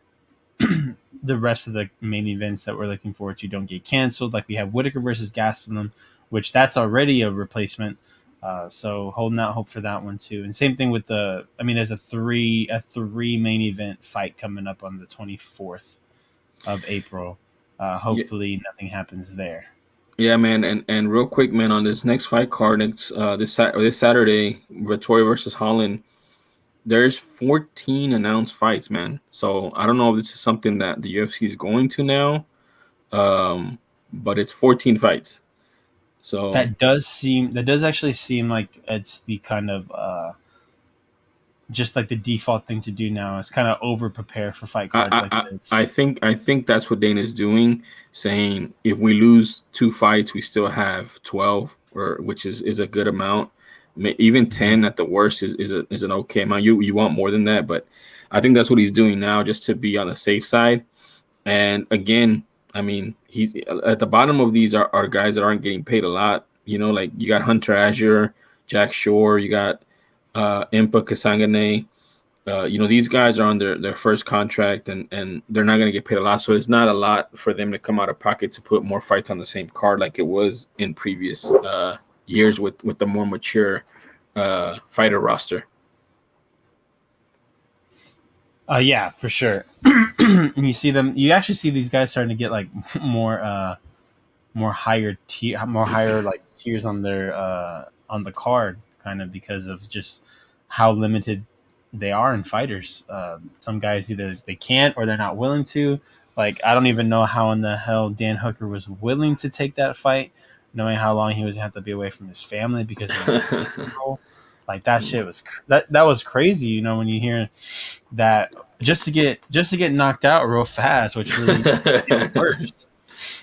the rest of the main events that we're looking forward to don't get canceled. Like we have Whitaker versus Gastelum, which that's already a replacement. So holding out hope for that one too. And same thing with there's a three main event fight coming up on the 24th of April. Hopefully nothing happens there. Yeah, man, and real quick, man, on this next fight card, it's this Saturday, Vittoria versus Holland. There's 14 announced fights, man. So I don't know if this is something that the UFC is going to now, but it's 14 fights. So That does actually seem like it's the kind of just like the default thing to do now is kind of over prepare for fight I, cards I like I I this. think I think that's what Dana's doing, saying if we lose two fights, we still have 12, or which is a good amount. Even 10 at the worst is an okay amount. You want more than that, but I think that's what he's doing now, just to be on the safe side. And again, I mean, he's at the bottom of these are guys that aren't getting paid a lot. You know, like you got Hunter Azure, Jack Shore, you got Impa Kasangane. These guys are on their first contract, and they're not going to get paid a lot. So it's not a lot for them to come out of pocket to put more fights on the same card like it was in previous years with the more mature fighter roster. Yeah, for sure. And you see them. You actually see these guys starting to get like more more higher like tiers on the card, kind of because of just how limited they are in fighters. Some guys either they can't or they're not willing to. Like I don't even know how in the hell Dan Hooker was willing to take that fight, knowing how long he was gonna have to be away from his family because of the control. Like that shit was that was crazy. You know when you hear that just to get knocked out real fast, which really makes it feel worse.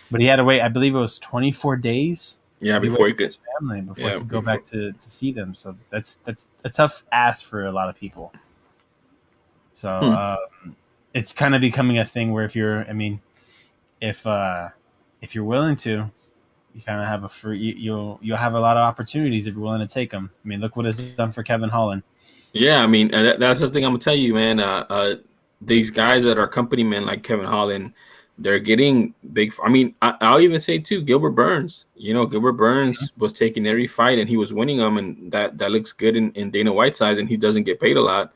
But he had to wait. I believe it was 24 days Yeah, to be away before he from could. his family before he Yeah, could go before. back to see them. So that's a tough ask for a lot of people. So Hmm. it's kind of becoming a thing where if you're, I mean, if uh, if you're willing to, you kind of have a free. You'll have a lot of opportunities if you're willing to take them. I mean, look what it's done for Kevin Holland. Yeah, I mean, that's the thing I'm gonna tell you, man. These guys that are company men like Kevin Holland, they're getting big. I mean, I'll even say too, Gilbert Burns. You know, Gilbert Burns was taking every fight and he was winning them, and that looks good in Dana White's eyes, and he doesn't get paid a lot.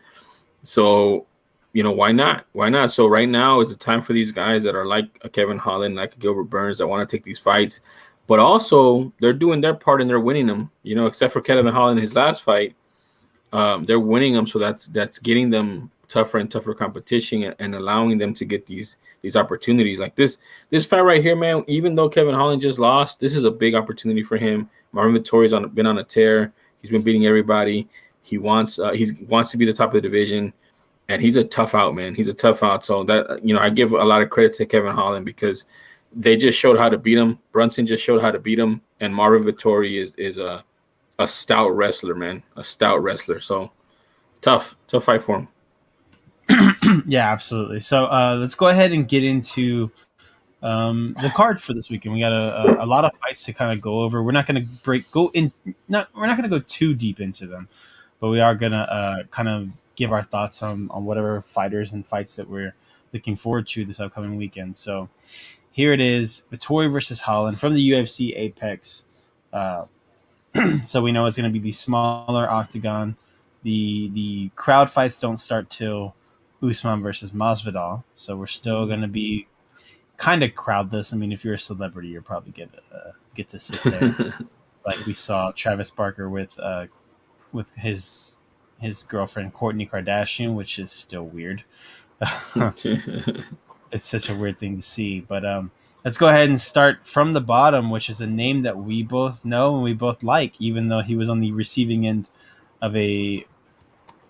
So, why not? Why not? So right now is the time for these guys that are like a Kevin Holland, like a Gilbert Burns, that want to take these fights, but also they're doing their part and they're winning them. Except for Kevin Holland in his last fight, they're winning them, so that's getting them tougher and tougher competition, and allowing them to get these opportunities like this fight right here, man. Even though Kevin Holland just lost, this is a big opportunity for him. Marvin Vittoria's been on a tear. He's been beating everybody. He wants to be the top of the division, and he's a tough out, man. He's a tough out. So that I give a lot of credit to Kevin Holland because they just showed how to beat him. Brunson just showed how to beat him, and Marvin Vittori is a stout wrestler, man. A stout wrestler. So tough fight for him. Yeah, absolutely. So let's go ahead and get into the card for this weekend. We got a lot of fights to kind of go over. We're not going to we're not going to go too deep into them, but we are going to kind of give our thoughts on whatever fighters and fights that we're looking forward to this upcoming weekend. So here it is: Vittori versus Holland from the UFC Apex. Uh, so we know it's going to be the smaller octagon. The crowd fights don't start till Usman versus Masvidal, so we're still going to be kind of crowdless. I mean, if you're a celebrity, you're probably get to sit there, like we saw Travis Barker with his girlfriend Courtney Kardashian, which is still weird. It's such a weird thing to see. But let's go ahead and start from the bottom, which is a name that we both know and we both like, even though he was on the receiving end of a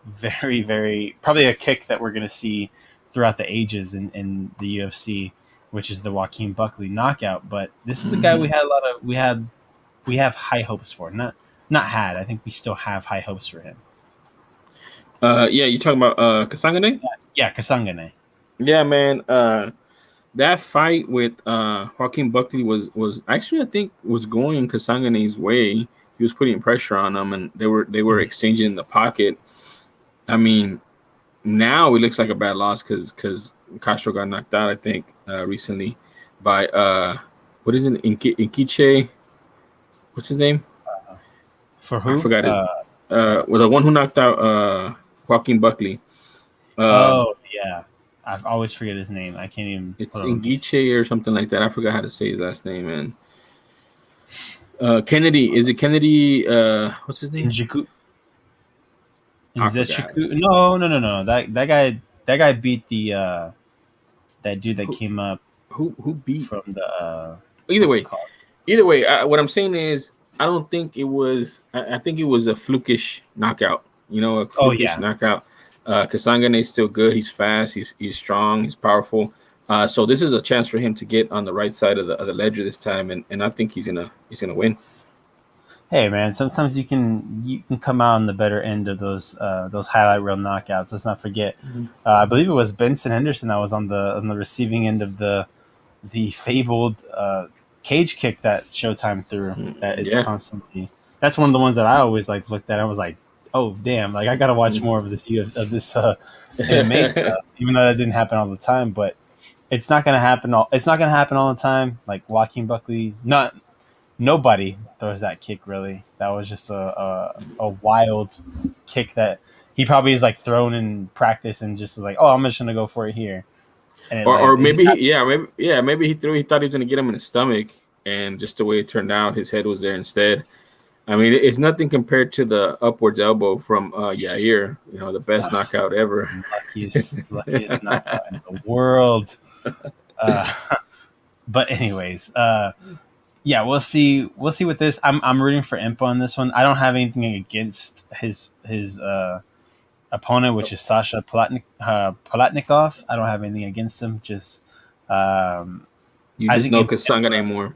very, very probably a kick that we're going to see throughout the ages in the UFC, which is the Joaquin Buckley knockout. But this is a guy we had a lot of we have high hopes for. Not had. I think we still have high hopes for him. Yeah, you talking about Kasangane? Yeah, Kasangane. Yeah, man. That fight with Joaquin Buckley was actually, I think, was going Kasangane's way. He was putting pressure on him, and they were exchanging in the pocket. I mean, now it looks like a bad loss because Castro got knocked out, I think, recently by what is it, Inkiche? What's his name? For I who? forgot it. Well, the one who knocked out Joaquin Buckley. Um, Oh yeah, I always forget his name. I can't even it's put on. Ingiche or something like that. I forgot how to say his last name, man. Kennedy. Is it Kennedy? What's his name? Njiku. I Is that forgot. Shaku? No, no, no, no. That guy beat the that dude that Who came up who beat? from the Either what's it way, called? what I'm saying is, I don't think it was. I think it was a flukish knockout. A Oh flukish yeah. knockout. Kasangane is still good. He's fast. He's strong. He's powerful. So this is a chance for him to get on the right side of the ledger this time, and I think he's gonna win. Hey man, sometimes you can come out on the better end of those highlight reel knockouts. Let's not forget. I believe it was Benson Henderson that was on the receiving end of the fabled cage kick that Showtime threw. That it's Yeah. constantly. That's one of the ones that I always like looked at. I was like, oh damn! Like I gotta watch more of this of this MMA stuff, even though that didn't happen all the time. But it's not gonna happen. It's not gonna happen all the time. Like Joaquin Buckley, not nobody throws that kick really. That was just a wild kick that he probably is like thrown in practice and just was like, oh, I'm just gonna go for it here, and it Or landed. maybe maybe he threw. He thought he was gonna get him in the stomach, and just the way it turned out, his head was there instead. I mean, it's nothing compared to the upwards elbow from Yair. The best knockout ever. Luckiest knockout in the world. Uh, but anyways, yeah, we'll see. We'll see with this. I'm rooting for Impa on this one. I don't have anything against his opponent, which is Sasha Palatnikov. I don't have anything against him. Just You I just think know Kasangane more.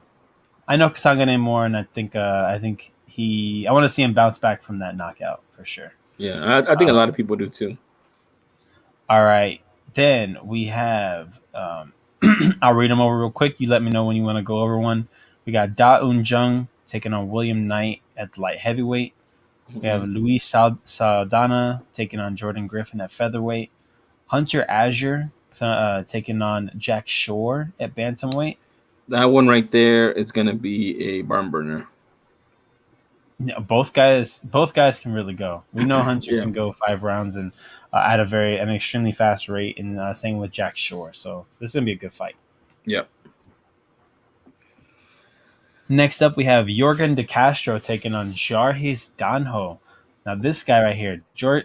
I know Kasangane more, and I think I want to see him bounce back from that knockout for sure. Yeah, I think a lot of people do too. All right, then we have. I'll read them over real quick. You let me know when you want to go over one. We got Da Un Jung taking on William Knight at light heavyweight. We have Luis Saldana taking on Jordan Griffin at featherweight. Hunter Azure taking on Jack Shore at bantamweight. That one right there is gonna be a barn burner. Yeah, both guys can really go. We know Hunter Yeah. can go 5 rounds and at an extremely fast rate, and same with Jack Shore. So this is gonna be a good fight. Yep. Next up, we have Jorgen De Castro taking on Jarhis Danho. Now, this guy right here,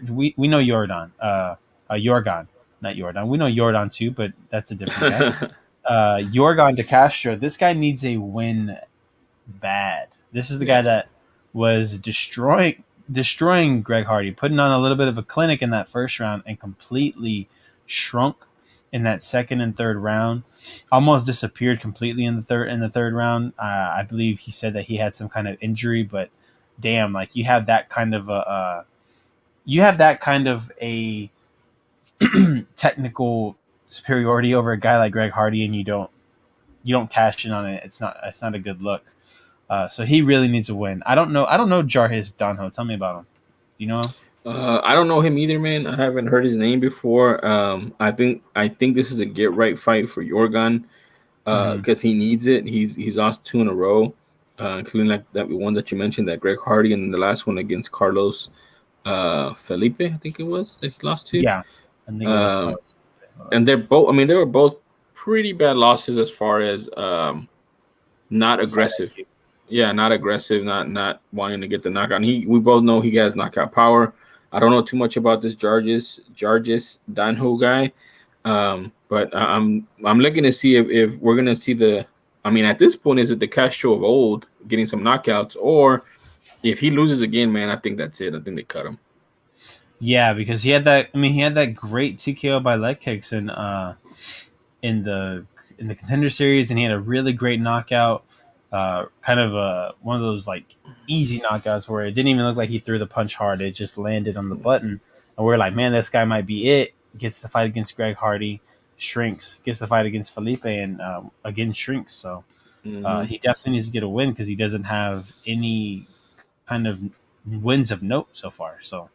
we know Jorgon, not Jordan. We know Jordan too, but that's a different guy. Jorgen De Castro, this guy needs a win bad. This is the guy that was destroying Greg Hardy, putting on a little bit of a clinic in that first round and completely shrunk in that second and third round. Almost disappeared completely in the third round. I believe he said that he had some kind of injury, but damn, like you have that kind of a technical superiority over a guy like Greg Hardy, and you don't cash in on it. It's not a good look. So he really needs a win. I don't know Jarhis Danho. Tell me about him. Do you know him? I don't know him either, man. I haven't heard his name before. I think this is a get right fight for Jorgen, because he needs it. He's lost 2 in a row, including like that one that you mentioned, that Greg Hardy, and the last one against Carlos Felipe, I think it was, that he lost to. Yeah, I think it was Um, Carlos. and they're both. I mean, they were both pretty bad losses as far as not aggressive. Yeah, not aggressive, not wanting to get the knockout. And we both know he has knockout power. I don't know too much about this Jargis Danho guy, but I'm looking to see if we're gonna see the. I mean, at this point, is it the Castro of old getting some knockouts, or if he loses again, man, I think that's it. I think they cut him. Yeah, because he had that. I mean, he had that great TKO by leg kicks in the contender series, and he had a really great knockout. Kind of one of those like easy knockouts where it didn't even look like he threw the punch hard; it just landed on the button, and we're like, man, this guy might be it. Gets the fight against Greg Hardy, shrinks. Gets the fight against Felipe, and again shrinks. So he definitely needs to get a win because he doesn't have any kind of wins of note so far. So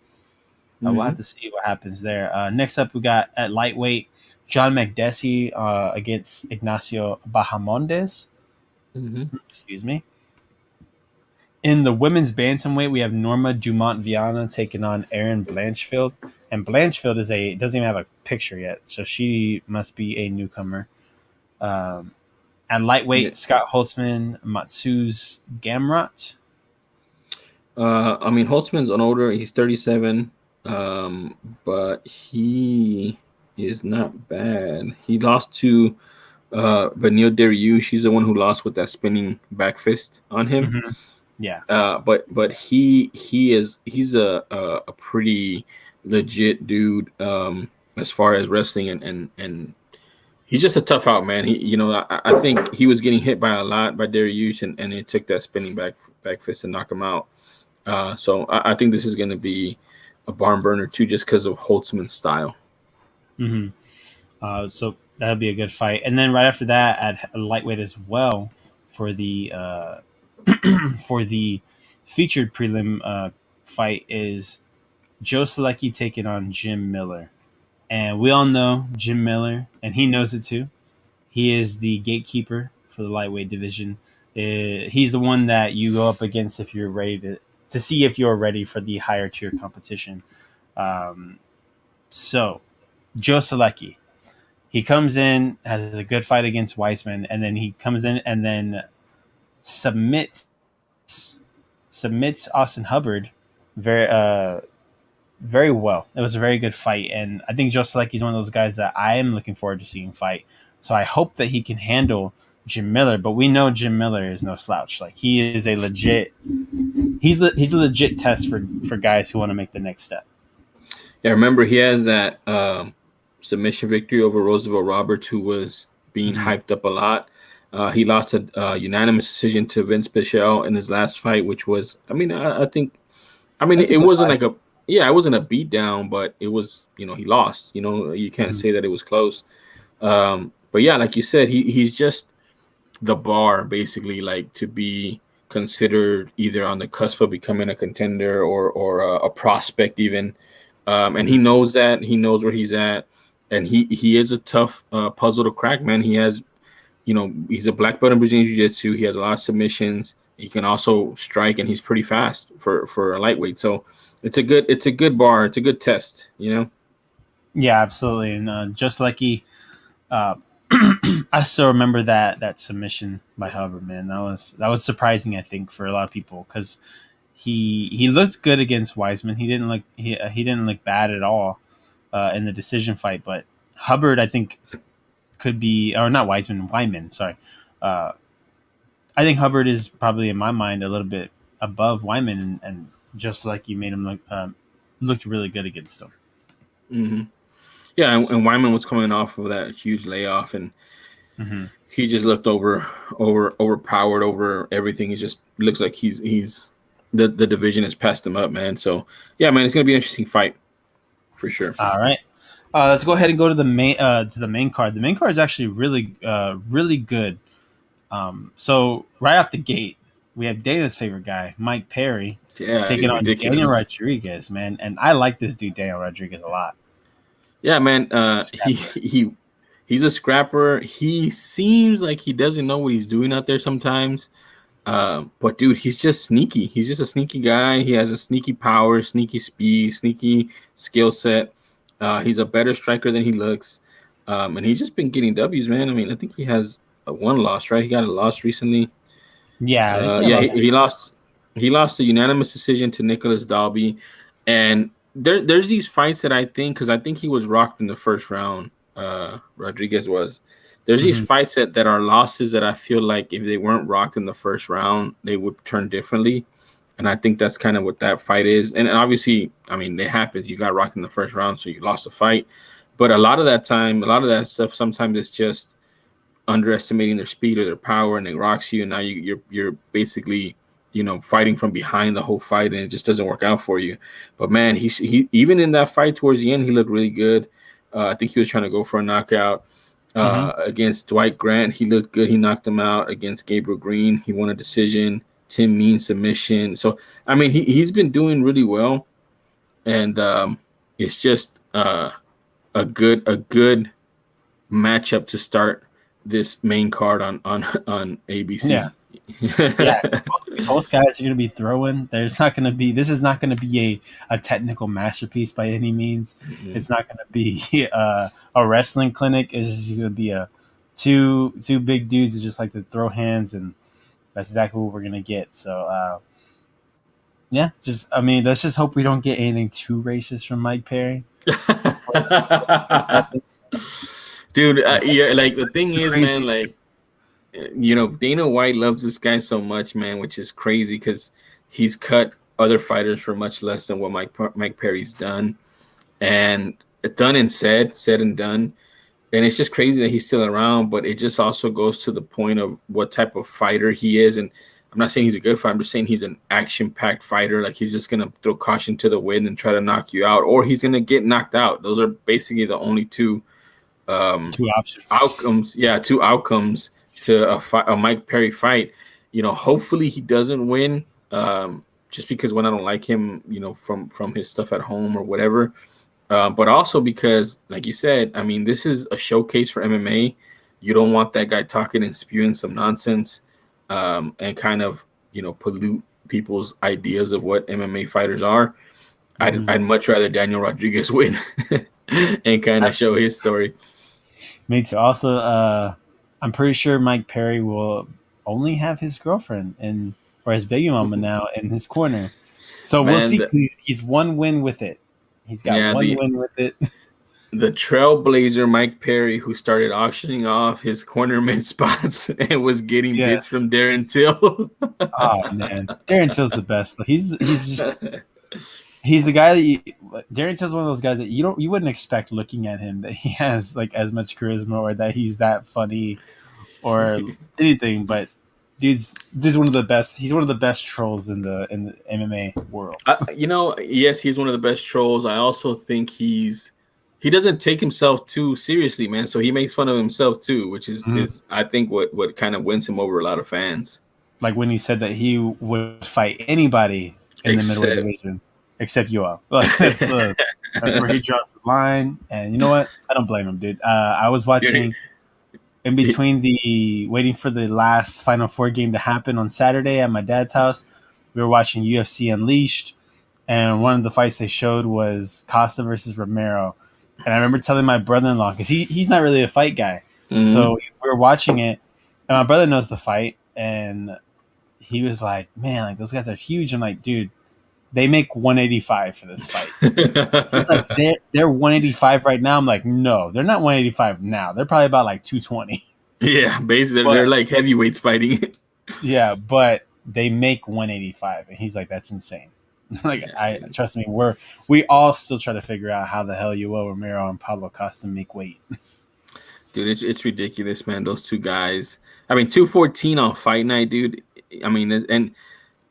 we'll have to see what happens there. Next up, we got at lightweight John McDessie against Ignacio Bahamondes. Excuse me. In the women's bantamweight, we have Norma Dumont Viana taking on Erin Blanchfield, and Blanchfield doesn't even have a picture yet, so she must be a newcomer. At Yeah. lightweight, Scott Holtzman, Matsu's Gamrot. I mean, Holtzman's an older. He's 37, but he is not bad. He lost to Beneil Dariush. He's the one who lost with that spinning back fist on him. Mm-hmm. Yeah. But he's a pretty legit dude as far as wrestling and he's just a tough out, man. I think he was getting hit by a lot by Dariush and it took that spinning back fist to knock him out. So I think this is going to be a barn burner too, just because of Holtzman's style. Mm-hmm. So that'll be a good fight. And then right after that, at lightweight as well for the for the featured prelim fight is Joe Salecki taking on Jim Miller. And we all know Jim Miller, and he knows it too. He is the gatekeeper for the lightweight division. He's the one that you go up against if you're ready to see if you're ready for the higher tier competition. So, Joe Salecki, he comes in, has a good fight against Weissman, and then he comes in and then submits Austin Hubbard very well. It was a very good fight, and I think Joe Salecki is one of those guys that I am looking forward to seeing fight. So I hope that he can handle Jim Miller, but we know Jim Miller is no slouch. Like he is a legit, he's a legit test for guys who want to make the next step. Yeah, remember he has that submission victory over Roosevelt Roberts, who was being hyped up a lot. He lost a unanimous decision to Vince Pichel in his last fight, which was, I think it wasn't fight. It wasn't a beatdown, but it was, he lost. You can't say that it was close. But yeah, like you said, he's just the bar, basically, like to be considered either on the cusp of becoming a contender or a prospect even. And he knows that. He knows where he's at. And he is a tough puzzle to crack, man. He has, he's a black belt in Brazilian Jiu-Jitsu. He has a lot of submissions. He can also strike, and he's pretty fast for a lightweight. So it's a good bar. It's a good test, Yeah, absolutely. And just like I still remember that submission by Hubbard, man. That was surprising, I think, for a lot of people because he looked good against Weissman. He didn't look bad at all in the decision fight. But Hubbard, I think, could be, or not Wyman. Sorry, I think Hubbard is probably in my mind a little bit above Wyman, and just like you made him looked really good against him. Mm-hmm. Yeah, and Wyman was coming off of that huge layoff, and he just looked overpowered over everything. He just looks like he's the division has passed him up, man. So yeah, man, it's gonna be an interesting fight for sure. All right, let's go ahead and go to the main card. The main card is actually really good. So right off the gate, we have Dana's favorite guy, Mike Perry, taking on Daniel Rodriguez, man. And I like this dude, Daniel Rodriguez, a lot. Yeah, man. He's a scrapper. He seems like he doesn't know what he's doing out there sometimes. But dude, he's just sneaky. He's just a sneaky guy. He has a sneaky power, sneaky speed, sneaky skill set. He's a better striker than he looks. And he's just been getting W's, man. I think he has one loss, right? He got a loss recently. Yeah. He lost. He lost a unanimous decision to Nicholas Dalby, and there's these fights that I think, because I think he was rocked in the first round. Rodriguez was. There's these fights that are losses that I feel like if they weren't rocked in the first round, they would turn differently. And I think that's kind of what that fight is. And obviously, it happens. You got rocked in the first round, so you lost a fight. But a lot of that stuff, sometimes it's just underestimating their speed or their power, and it rocks you. And now you're basically, fighting from behind the whole fight, and it just doesn't work out for you. But man, he even in that fight towards the end, he looked really good. I think he was trying to go for a knockout. Against Dwight Grant, he looked good. He knocked him out. Against Gabriel Green, he won a decision. Tim Mean submission. So he's been doing really well, and it's just a good matchup to start this main card on ABC. Yeah. Yeah, both guys are going to be throwing. This is not going to be a technical masterpiece by any means. It's not going to be a wrestling clinic. It's just going to be a two big dudes that just like to throw hands, and that's exactly what we're gonna get. So yeah, let's just hope we don't get anything too racist from Mike Perry. Dude, yeah, like the thing is, man, Crazy. like Dana White loves this guy so much, man, which is crazy because he's cut other fighters for much less than what Mike Perry's done, and done and said and done. And it's just crazy that he's still around, but it just also goes to the point of what type of fighter he is. And I'm not saying he's a good fighter. I'm just saying he's an action-packed fighter. Like he's just gonna throw caution to the wind and try to knock you out, or he's gonna get knocked out. Those are basically the only two two options outcomes. Yeah, two outcomes to a Mike Perry fight. Hopefully he doesn't win. Just because when I don't like him, from his stuff at home or whatever. But also because, like you said, I mean, this is a showcase for MMA. You don't want that guy talking and spewing some nonsense and kind of, pollute people's ideas of what MMA fighters are. I'd much rather Daniel Rodriguez win and kind of show his story. Me too. Also, I'm pretty sure Mike Perry will only have his girlfriend or his baby mama now in his corner. So we'll see. He's one win with it. He's got one win with it. The trailblazer Mike Perry, who started auctioning off his cornerman spots and was getting bids from Darren Till. Oh man, Darren Till's the best. He's the guy that Darren Till's one of those guys that you wouldn't expect looking at him that he has like as much charisma or that he's that funny or anything, but dude's one of the best. He's one of the best trolls in the MMA world. Yes, he's one of the best trolls. I also think he doesn't take himself too seriously, man. So he makes fun of himself too, which is I think what kind of wins him over a lot of fans. Like when he said that he would fight anybody in the middleweight division except Yoel. Like that's where he draws the line. And you know what? I don't blame him, dude. I was watching. In between waiting for the last Final Four game to happen on Saturday at my dad's house, we were watching UFC Unleashed, and one of the fights they showed was Costa versus Romero. And I remember telling my brother-in-law, because he's not really a fight guy, so we were watching it, and my brother knows the fight, and he was like, man, like those guys are huge. I'm like, dude, they make 185 for this fight. He's like, they're 185 right now. I'm like, no, they're not 185 now. They're probably about like 220. Yeah, basically they're like heavyweights fighting. Yeah, but they make 185, and he's like, that's insane. Trust me, we all still try to figure out how the hell Yoel Romero and Pablo Costa make weight. Dude, it's ridiculous, man. Those two guys. I mean, 214 on fight night, dude. I mean, and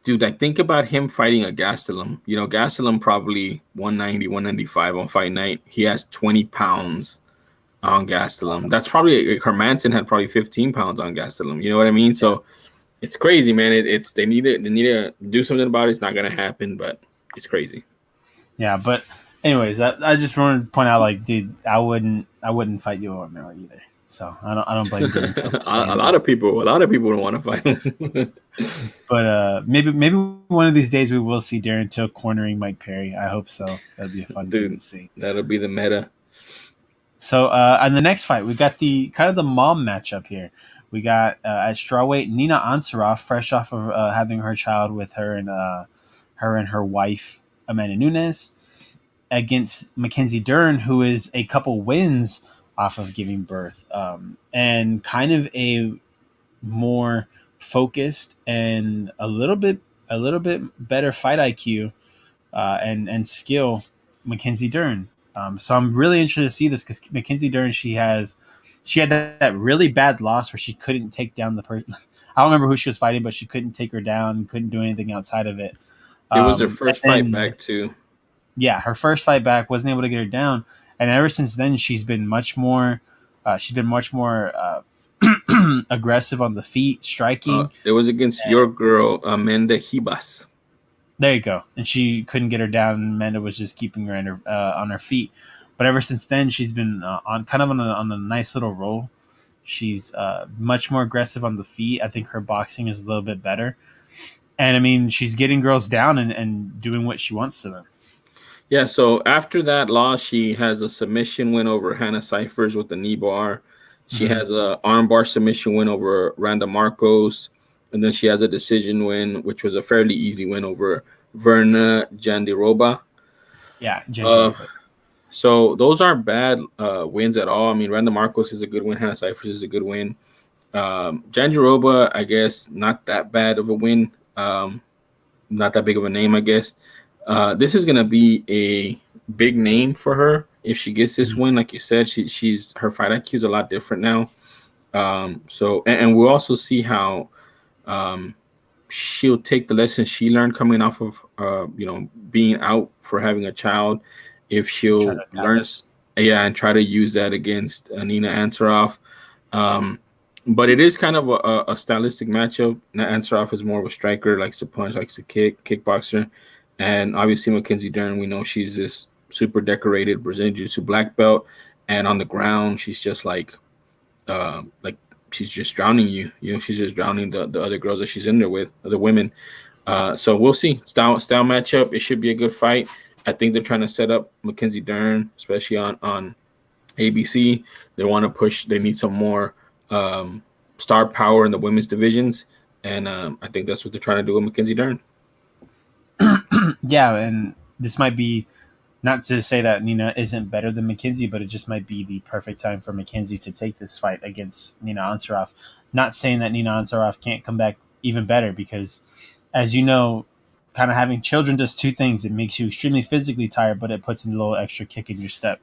dude, like think about him fighting a Gastelum. Gastelum probably 190, 195 on fight night. He has 20 pounds on Gastelum. That's probably Hermanson had probably 15 pounds on Gastelum. You know what I mean? So it's crazy, man. They need to do something about it. It's not gonna happen, but it's crazy. Yeah, but anyways, I just wanted to point out, like, dude, I wouldn't fight you or Romero either. So I don't blame you. A lot of people don't want to fight him. But maybe one of these days we will see Darren Till cornering Mike Perry. I hope so. That'd be a fun thing to see. That'll be the meta. So on the next fight, we got the kind of the mom matchup here. We got at strawweight Nina Ansaroff, fresh off of having her child with her and her wife Amanda Nunes, against Mackenzie Dern, who is a couple wins off of giving birth, and kind of a more focused and a little bit better fight IQ and skill, Mackenzie Dern. So I'm really interested to see this because Mackenzie Dern, she had that really bad loss where she couldn't take down the person. I don't remember who she was fighting, but she couldn't take her down, couldn't do anything outside of it. It was her first fight back too. Yeah, her first fight back, wasn't able to get her down, and ever since then she's been much more aggressive on the feet, striking. It was against your girl Amanda Ribas. There you go. And she couldn't get her down. Amanda was just keeping her on her feet. But ever since then, she's been on a nice little roll. She's much more aggressive on the feet. I think her boxing is a little bit better. And I mean, she's getting girls down and doing what she wants to them. Yeah, so after that loss, she has a submission win over Hannah Cyphers with the knee bar. She has a armbar submission win over Randa Marcos, and then she has a decision win, which was a fairly easy win over Verna Jandiroba. Yeah, Jandiroba. So those aren't bad wins at all. I mean, Randa Marcos is a good win. Hannah Cyphers is a good win. Jandiroba, I guess, not that bad of a win. Not that big of a name, I guess. This is gonna be a big name for her if she gets this win. Like you said, she's her fight IQ is a lot different now. So and we'll also see how she'll take the lessons she learned coming off of being out for having a child. If she'll learn, and try to use that against Nina Ansaroff. But it is kind of a stylistic matchup. Ansaroff is more of a striker, likes to punch, likes to kickboxer. And obviously Mackenzie Dern, we know she's this super decorated Brazilian Jiu-Jitsu black belt. And on the ground, she's just like she's just drowning you. She's just drowning the other girls that she's in there with, the women. So we'll see. Style matchup. It should be a good fight. I think they're trying to set up Mackenzie Dern, especially on ABC. They want to push. They need some more star power in the women's divisions, and I think that's what they're trying to do with Mackenzie Dern. Yeah, and this might be not to say that Nina isn't better than Mackenzie, but it just might be the perfect time for Mackenzie to take this fight against Nina Ansaroff. Not saying that Nina Ansaroff can't come back even better, because, as you know, kind of having children does two things. It makes you extremely physically tired, but it puts in a little extra kick in your step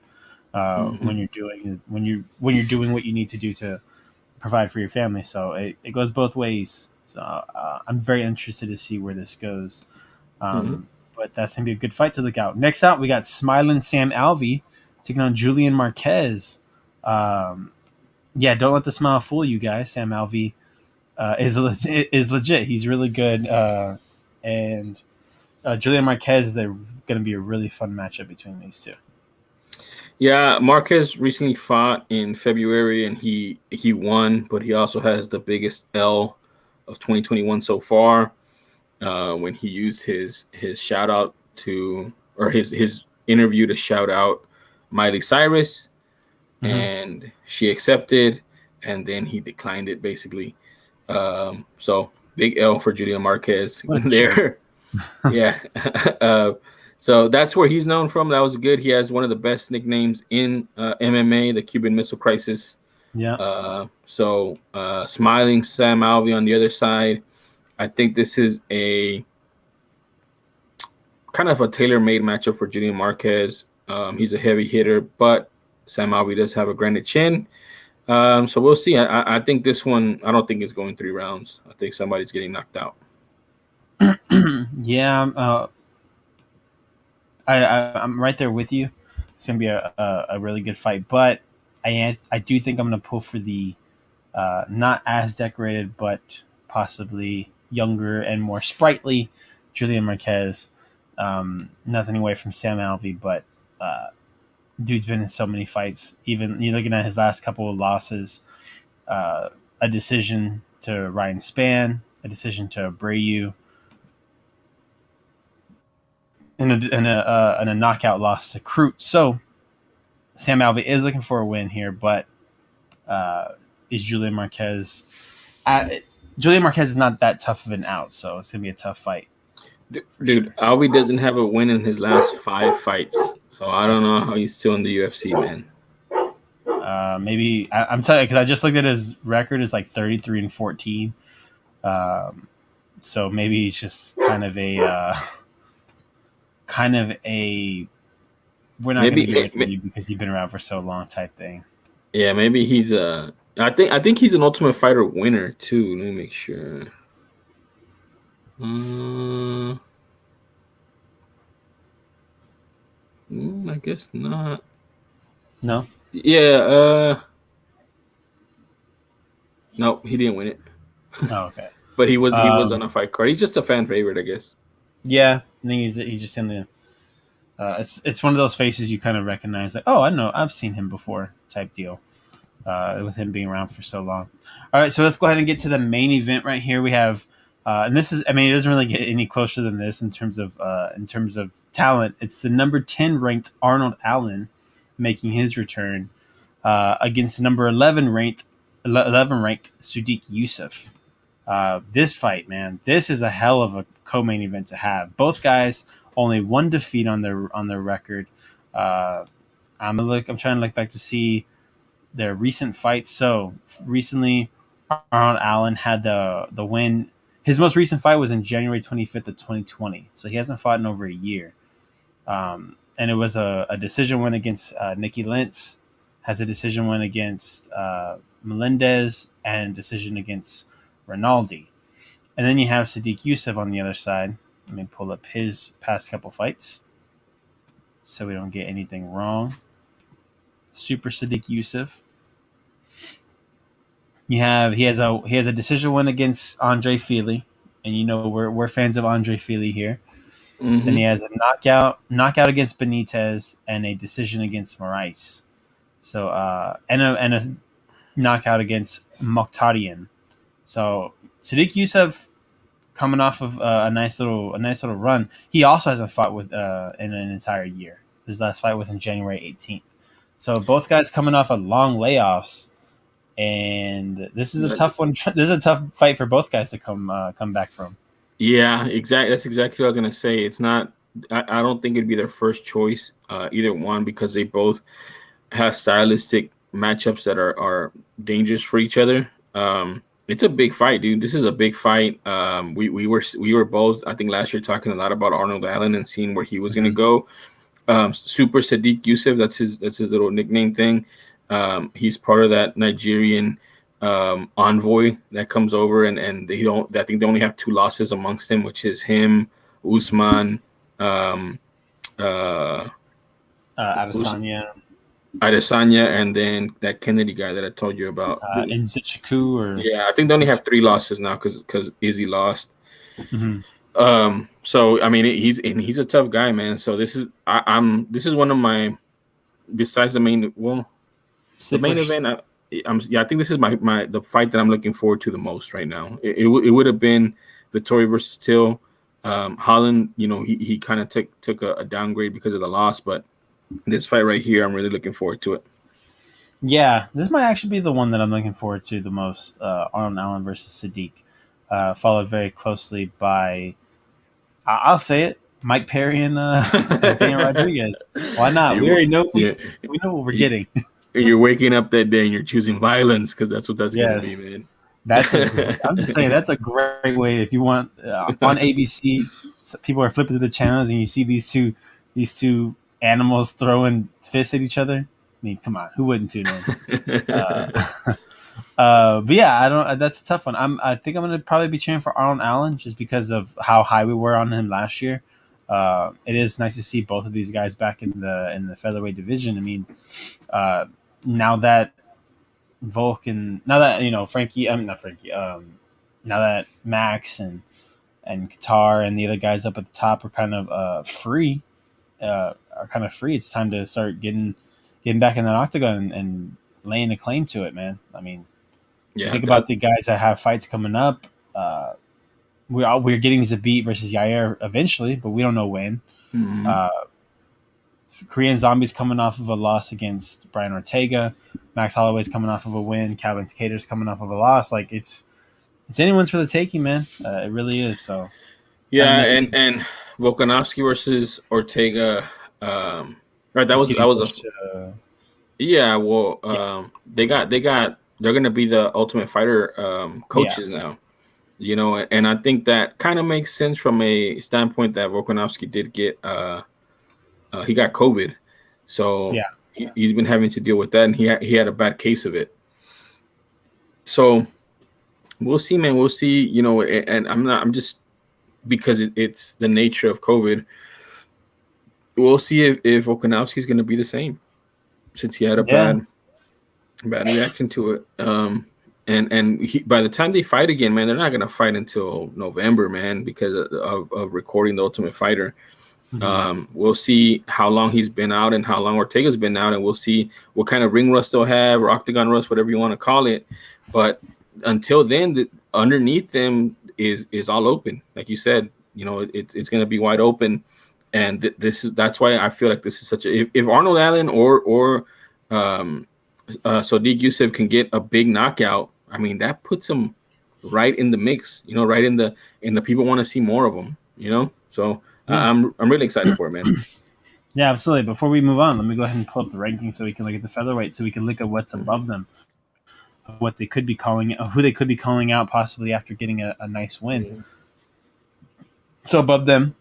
when you're doing what you need to do to provide for your family. So it goes both ways. So I'm very interested to see where this goes. But that's going to be a good fight to look out. Next out, we got Smiling Sam Alvey taking on Julian Marquez. Don't let the smile fool you guys. Sam Alvey is legit. He's really good. And Julian Marquez is going to be a really fun matchup between these two. Yeah, Marquez recently fought in February, and he won, but he also has the biggest L of 2021 so far. When he used his shout out his interview to shout out Miley Cyrus, and she accepted, and then he declined it basically. So big L for Julian Marquez there. Yeah. So that's where he's known from. That was good. He has one of the best nicknames in MMA, the Cuban Missile Crisis. Yeah. Smiling Sam Alvey on the other side. I think this is a kind of a tailor-made matchup for Julian Marquez. He's a heavy hitter, but Sam Alvey does have a granite chin. So we'll see. I think this one, I don't think it's going 3 rounds. I think somebody's getting knocked out. Yeah. I'm right there with you. It's going to be a really good fight, but I do think I'm going to pull for the not as decorated, but possibly younger and more sprightly Julian Marquez. Nothing away from Sam Alvey, but dude's been in so many fights. Even you're looking at his last couple of losses, a decision to Ryan Spann, a decision to Abreu, and a knockout loss to Crute. So Sam Alvey is looking for a win here, but is Julian Marquez? Julian Marquez is not that tough of an out, so it's gonna be a tough fight. Dude, Alvey doesn't have a win in his last 5 fights, so I don't know how he's still in the UFC, man. Maybe I'm telling you, because I just looked at his record is like 33-14. So maybe he's just kind of a we're not going to give it to you because you've been around for so long type thing. Yeah, maybe he's I think he's an Ultimate Fighter winner too. Let me make sure. I guess not. No. Yeah. No, he didn't win it. Oh, okay. But he was on a fight card. He's just a fan favorite, I guess. Yeah, I think he's just in the. It's one of those faces you kind of recognize, like, oh, I know, I've seen him before, type deal. With him being around for so long. All right, so let's go ahead and get to the main event right here. We have, and this is, I mean, it doesn't really get any closer than this in terms of talent. It's the number 10 ranked Arnold Allen making his return against number 11 ranked Sadiq Youssef. This fight, man, this is a hell of a co-main event to have. Both guys only one defeat on their record. I'm trying to look back to see their recent fights. So recently, Arnold Allen had the win. His most recent fight was in January 25th of 2020. So he hasn't fought in over a year. And it was a decision win against Nicky Lentz. Has a decision win against Melendez and decision against Rinaldi. And then you have Sadiq Youssef on the other side. Let me pull up his past couple fights so we don't get anything wrong. Super Sadiq Youssef. He has a decision win against Andre Fili, and you know we're fans of Andre Fili here. Mm-hmm. Then he has a knockout against Benitez and a decision against Moraes. So and a knockout against Mokhtarian. So Sadiq Youssef coming off of a nice little run. He also hasn't fought with in an entire year. His last fight was in January 18th. So both guys coming off of long layoffs, and this is a tough one. This is a tough fight for both guys to come back from. Yeah, exactly. That's exactly what I was gonna say. It's not. I don't think it'd be their first choice, either one, because they both have stylistic matchups that are dangerous for each other. It's a big fight, dude. This is a big fight. We were both, I think, last year talking a lot about Arnold Allen and seeing where he was gonna go. Super Sadiq Youssef, that's his little nickname thing. He's part of that Nigerian envoy that comes over, and I think they only have 2 losses amongst them, which is him, Usman, Adesanya, and then that Kennedy guy that I told you about. Nzechukwu, yeah, I think they only have 3 losses now because Izzy lost. Mm-hmm. So I mean, he's a tough guy, man. So this is one of my, besides the main event. I think this is the fight that I'm looking forward to the most right now. It would have been Vettori versus Till. Holland, he kind of took a downgrade because of the loss, but this fight right here, I'm really looking forward to it. Yeah, this might actually be the one that I'm looking forward to the most. Arnold Allen versus Sadiq, followed very closely by, I'll say it, Mike Perry and Rodriguez. Why not? We already know. We know what we're getting. You're waking up that day and you're choosing violence because that's what that's going to be, man. I'm just saying that's a great way. If you want on ABC, people are flipping through the channels and you see these two animals throwing fists at each other. I mean, come on, who wouldn't tune in? But yeah, that's a tough one. I think I'm going to probably be cheering for Arnold Allen just because of how high we were on him last year. It is nice to see both of these guys back in the featherweight division. I mean, now that Frankie, not Frankie, now that Max and Kattar and the other guys up at the top are kind of free, it's time to start getting back in that octagon and laying a claim to it, man. I mean, think about the guys that have fights coming up. We're getting Zabit versus Yair eventually, but we don't know when. Mm-hmm. Korean Zombie's coming off of a loss against Brian Ortega. Max Holloway's coming off of a win. Calvin Cater's coming off of a loss. Like it's anyone's for the taking, man. It really is. So yeah, and Volkanovski versus Ortega. Right, that was yeah. Well, they're gonna be the Ultimate Fighter coaches now. And I think that kind of makes sense from a standpoint that Volkanovski did get he got COVID, so he's been having to deal with that, and he had a bad case of it. So we'll see, man. We'll see. And I'm just because it's the nature of COVID. We'll see if Volkanovski is going to be the same, since he had a bad reaction to it. And by the time they fight again, man, they're not going to fight until November, man, because of recording the Ultimate Fighter. Mm-hmm. We'll see how long he's been out and how long Ortega's been out, and we'll see what kind of ring rust they'll have, or octagon rust, whatever you want to call it. But until then, underneath them is all open, like you said. It's going to be wide open, and that's why I feel like this is such a. If Arnold Allen or Sodiq Yusuff can get a big knockout, I mean, that puts him right in the mix. Right in the people want to see more of him. So Yeah. I'm really excited for it, man. Yeah, absolutely. Before we move on, let me go ahead and pull up the ranking so we can look at the featherweight, so we can look at what's above them, what they could be calling, who they could be calling out possibly after getting a nice win. Mm-hmm. So above them,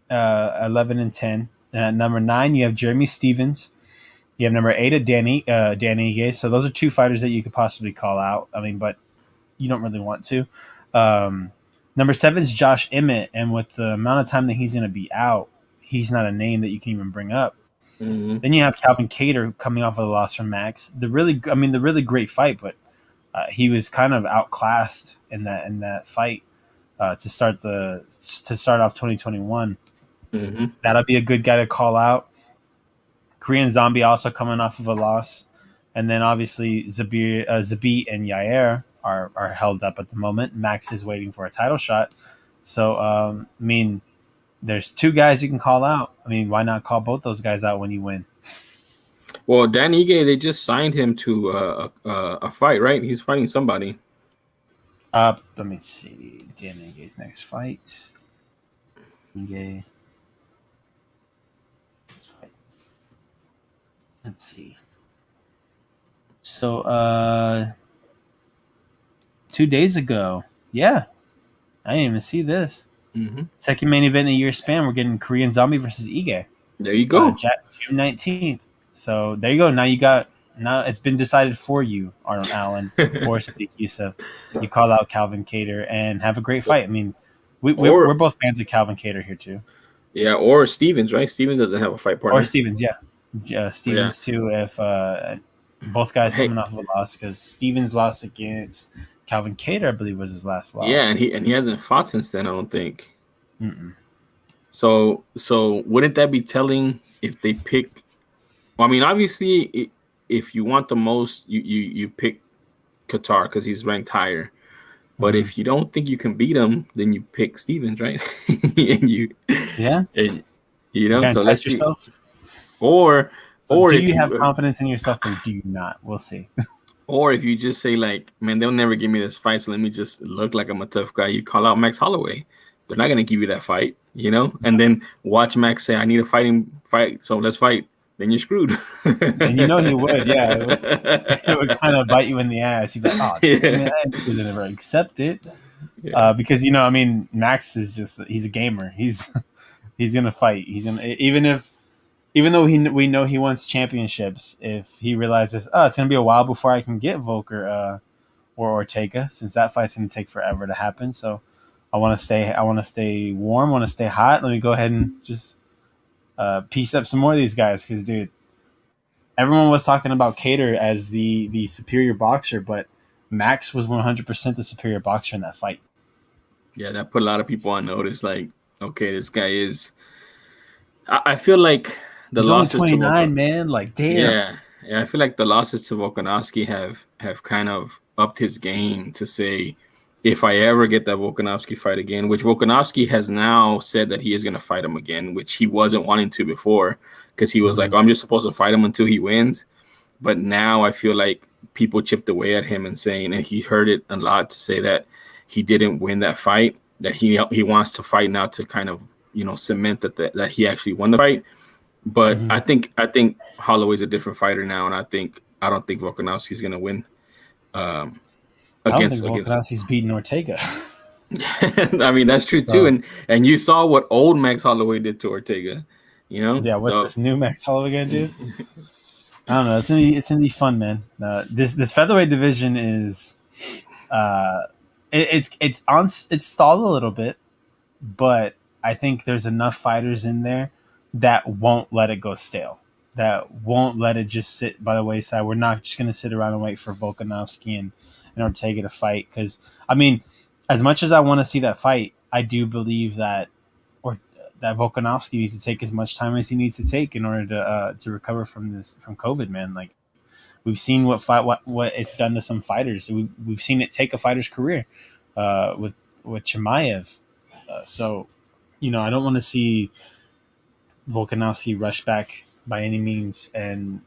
11 and 10. Number 9, you have Jeremy Stevens. You have number 8 Danny Ige. So those are two fighters that you could possibly call out. I mean, but you don't really want to. Number 7 is Josh Emmett, and with the amount of time that he's going to be out, he's not a name that you can even bring up. Mm-hmm. Then you have Calvin Kattar coming off of the loss from Max. The really great fight, but he was kind of outclassed in that fight to start off 2021. Mm-hmm. That'll be a good guy to call out. Korean Zombie also coming off of a loss, and then obviously Zabit and Yair are held up at the moment. Max is waiting for a title shot, so I mean, there's two guys you can call out. I mean, why not call both those guys out when you win? Well, Dan Ige, they just signed him to a fight, right? He's fighting somebody. Let me see. Dan Ige's next fight. Ige. Let's see. So, 2 days ago, yeah, I didn't even see this. Mm-hmm. Second main event in a year span, we're getting Korean Zombie versus Ige. There you go. June 19th. So there you go. Now it's been decided for you, Arnold Allen or Sadiq Yusuff. You call out Calvin Kattar and have a great fight. I mean, we're both fans of Calvin Kattar here too. Yeah, or Stevens, right? Stevens doesn't have a fight partner. Or Stevens, yeah. Stevens too. If both guys coming off of a loss, because Stevens lost against Calvin Kattar, I believe, was his last loss. Yeah, and he hasn't fought since then, I don't think. Mm-mm. So wouldn't that be telling if they pick? Well, I mean, obviously, if you want the most, you pick Kattar because he's ranked higher. But if you don't think you can beat him, then you pick Stevens, right? and you so let's yourself. Or do you have confidence in yourself, or do you not? We'll see. Or if you just say like, man, they'll never give me this fight, so let me just look like I'm a tough guy. You call out Max Holloway. They're not going to give you that fight, and then watch Max say, I need a fight, so let's fight. Then you're screwed. And he would, yeah. It would kind of bite you in the ass. You'd be like, oh, man, I was never accept it. Yeah. Because, I mean, Max is he's a gamer. He's going to fight. He's going to, even though we know he wants championships, if he realizes, it's going to be a while before I can get Volker or Ortega, since that fight's going to take forever to happen. So I want to stay warm, want to stay hot. Let me go ahead and just piece up some more of these guys, because, dude, everyone was talking about Kattar as the superior boxer, but Max was 100% the superior boxer in that fight. Yeah, that put a lot of people on notice. Like, okay, this guy is. I feel like the losses only 29, man. Like, damn. Yeah. I feel like the losses to Volkanovski have kind of upped his game to say, if I ever get that Volkanovski fight again, which Volkanovski has now said that he is going to fight him again, which he wasn't wanting to before, because he was like, I'm just supposed to fight him until he wins. But now I feel like people chipped away at him and saying, and he heard it a lot, to say that he didn't win that fight, that he wants to fight now to kind of, cement that he actually won the fight. But I think Holloway's a different fighter now, and I don't think Volkanovski's going to win. I don't think Volkanovski's beating Ortega. I mean, that's true too. And you saw what old Max Holloway did to Ortega, Yeah, what's this new Max Holloway gonna do? I don't know. It's gonna be fun, man. This featherweight division is, it's stalled a little bit, but I think there's enough fighters in there that won't let it go stale. That won't let it just sit by the wayside. We're not just gonna sit around and wait for Volkanovski and Ortega to fight, because I mean, as much as I want to see that fight, I do believe that Volkanovski needs to take as much time as he needs to take in order to recover from COVID, man. Like, we've seen what it's done to some fighters. We've seen it take a fighter's career with Chimaev. So, I don't want to see Volkanovski rush back by any means and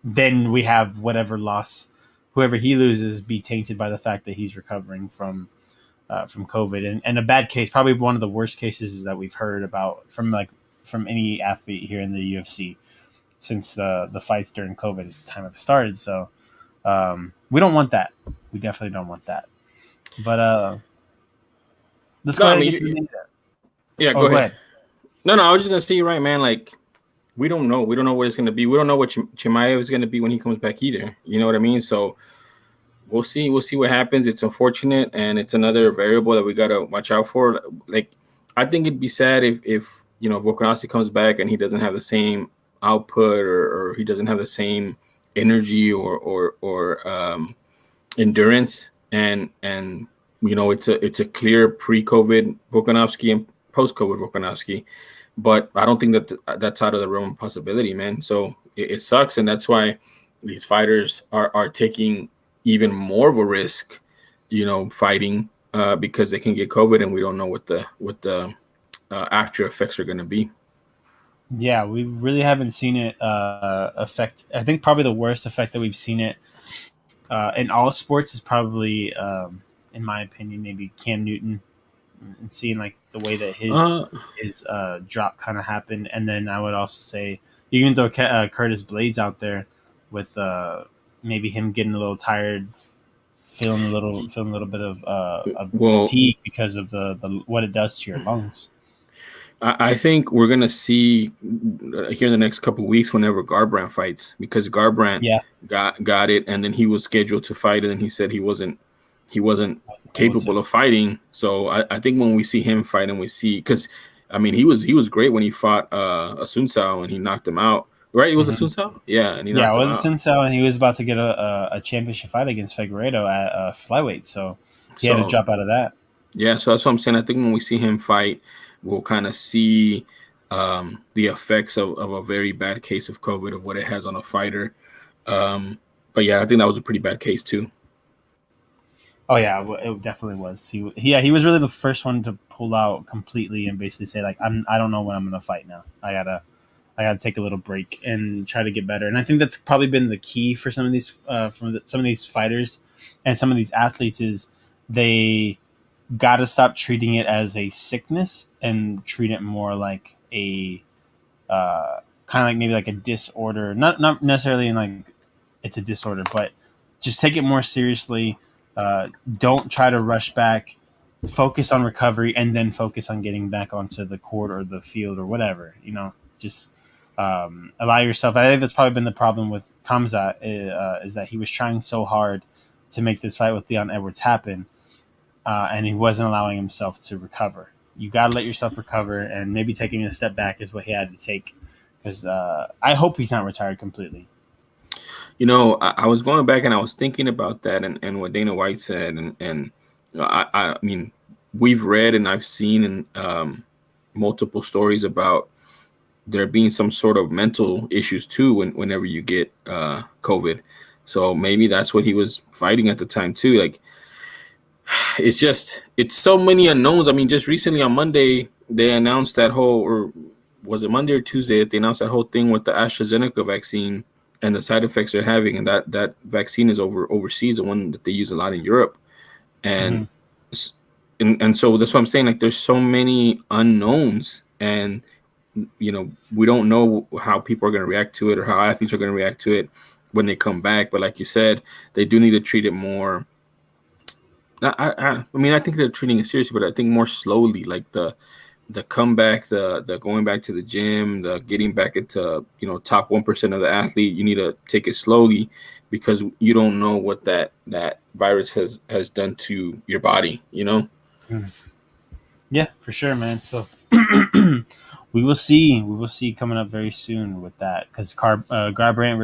then we have whatever loss, whoever he loses, be tainted by the fact that he's recovering from COVID, and a bad case, probably one of the worst cases that we've heard about from any athlete here in the UFC since the fights during COVID as the time have started. So we don't want that. We definitely don't want that. But let's No, go I ahead and mean, get to the main event. yeah, Oh, go go ahead. ahead. No, no, I was just gonna say you're right, man. Like, we don't know. We don't know what it's gonna be. We don't know what Chimaev is gonna be when he comes back either. You know what I mean? So we'll see. We'll see what happens. It's unfortunate, and it's another variable that we gotta watch out for. Like, I think it'd be sad if Volkanovski comes back and he doesn't have the same output, or he doesn't have the same energy or endurance, and it's a clear pre-COVID Volkanovski and post-COVID Volkanovski. But I don't think that that's out of the realm of possibility, man. So it sucks, and that's why these fighters are taking even more of a risk, fighting because they can get COVID, and we don't know what the after effects are going to be. Yeah, we really haven't seen it affect. I think probably the worst effect that we've seen it in all sports is probably, in my opinion, maybe Cam Newton, and seeing like the way that his Uh, his drop kind of happened, and then I would also say you can throw Curtis Blades out there with maybe him getting a little tired, feeling a little bit of well, fatigue because of the what it does to your lungs. I think we're gonna see here in the next couple of weeks whenever Garbrandt fights, because Garbrandt Yeah, got it, and then he was scheduled to fight, and then he said he wasn't I wasn't able capable to. of fighting. So I think when we see him fight, and we see, because I mean he was great when he fought Asuncao and he knocked him out. Right, it was Hmm. Asuncao, yeah, and he Yeah, knocked it him was a out. Sinsel, and he was about to get a championship fight against Figueredo at flyweight, so he had to So drop out of that. yeah, so that's what I'm saying. I think when we see him fight, we'll kind of see the effects of a very bad case of COVID, of what it has on a fighter. Um, but yeah, I think that was a pretty bad case too. Oh yeah, it definitely was. Yeah, he was really the first one to pull out completely and basically say like I don't know when I'm gonna fight now. I gotta take a little break and try to get better. And I think that's probably been the key for some of these some of these fighters and some of these athletes is they got to stop treating it as a sickness and treat it more like a kind of like maybe like a disorder. Not necessarily in like it's a disorder, but just take it more seriously. Don't try to rush back. Focus on recovery and then focus on getting back onto the court or the field or whatever. Just allow yourself. I think that's probably been the problem with Kamza is that he was trying so hard to make this fight with Leon Edwards happen, and he wasn't allowing himself to recover. You got to let yourself recover, and maybe taking a step back is what he had to take. Because I hope he's not retired completely. I was going back and I was thinking about that, and what Dana White said, and I mean, we've read and I've seen in multiple stories about there being some sort of mental issues too whenever you get COVID. So maybe that's what he was fighting at the time too. Like, it's so many unknowns. I mean, just recently on Monday they announced that whole, or was it Monday or Tuesday, that they announced that whole thing with the AstraZeneca vaccine and the side effects they're having, and that vaccine is overseas, the one that they use a lot in Europe, Mm-hmm. and and so that's what I'm saying. Like, there's so many unknowns, and we don't know how people are going to react to it, or how athletes are going to react to it when they come back. But like you said, they do need to treat it more. I mean, I think they're treating it seriously, but I think more slowly, like the comeback, the going back to the gym, the getting back into top 1% of the athlete. You need to take it slowly, because you don't know what that virus has done to your body. Yeah, for sure, man. So we will see. We will see coming up very soon with that because Garbrandt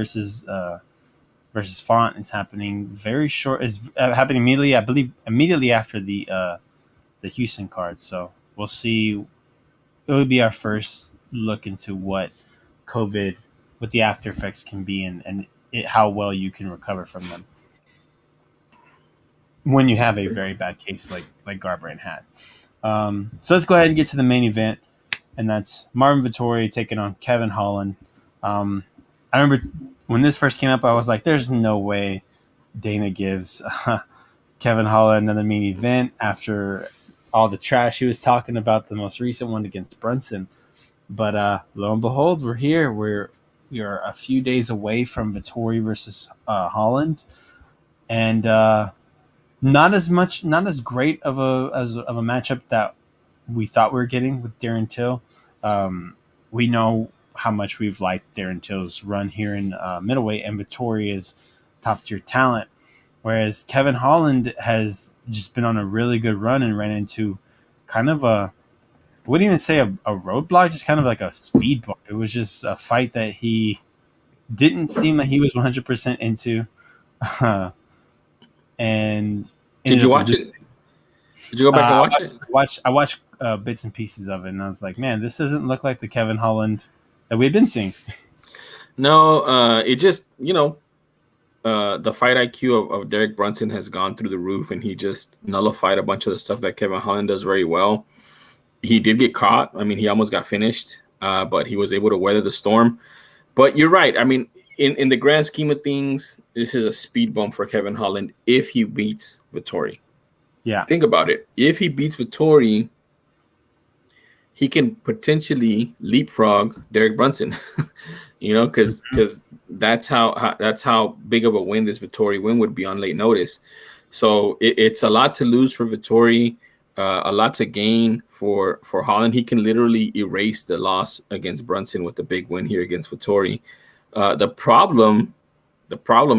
versus Font is happening very short. Is happening immediately. I believe immediately after the Houston card. So we'll see. It would be our first look into COVID, what the after effects can be, and how well you can recover from them when you have a very bad case like Garbrandt had. So let's go ahead and get to the main event, and that's Marvin Vettori taking on Kevin Holland. I remember when this first came up, I was like, "There's no way Dana gives Kevin Holland another main event after all the trash he was talking about the most recent one against Brunson." But lo and behold, we're here. We are a few days away from Vettori versus Holland, and not as great of a matchup that we thought we were getting with Darren Till. We know how much we've liked Darren Till's run here in middleweight, and Vettori is top tier talent. Whereas Kevin Holland has just been on a really good run and ran into kind of a, I wouldn't even say a roadblock, just kind of like a speed bump. It was just a fight that he didn't seem like he was 100% into, and Did ended you up watch losing. it? Did you go back and watch it? I watched bits and pieces of it, and I was like, man, this doesn't look like the Kevin Holland that we've been seeing. No, it just the fight IQ of Derek Brunson has gone through the roof, and he just nullified a bunch of the stuff that Kevin Holland does very well. He did get caught. I mean, he almost got finished, but he was able to weather the storm. But you're right. I mean, in the grand scheme of things, this is a speed bump for Kevin Holland if he beats Vettori. Yeah. Think about it. If he beats Vettori, he can potentially leapfrog Derek Brunson, because that's how big of a win this Vettori win would be on late notice. So it's a lot to lose for Vettori, a lot to gain for Holland. He can literally erase the loss against Brunson with the big win here against Vettori. The problem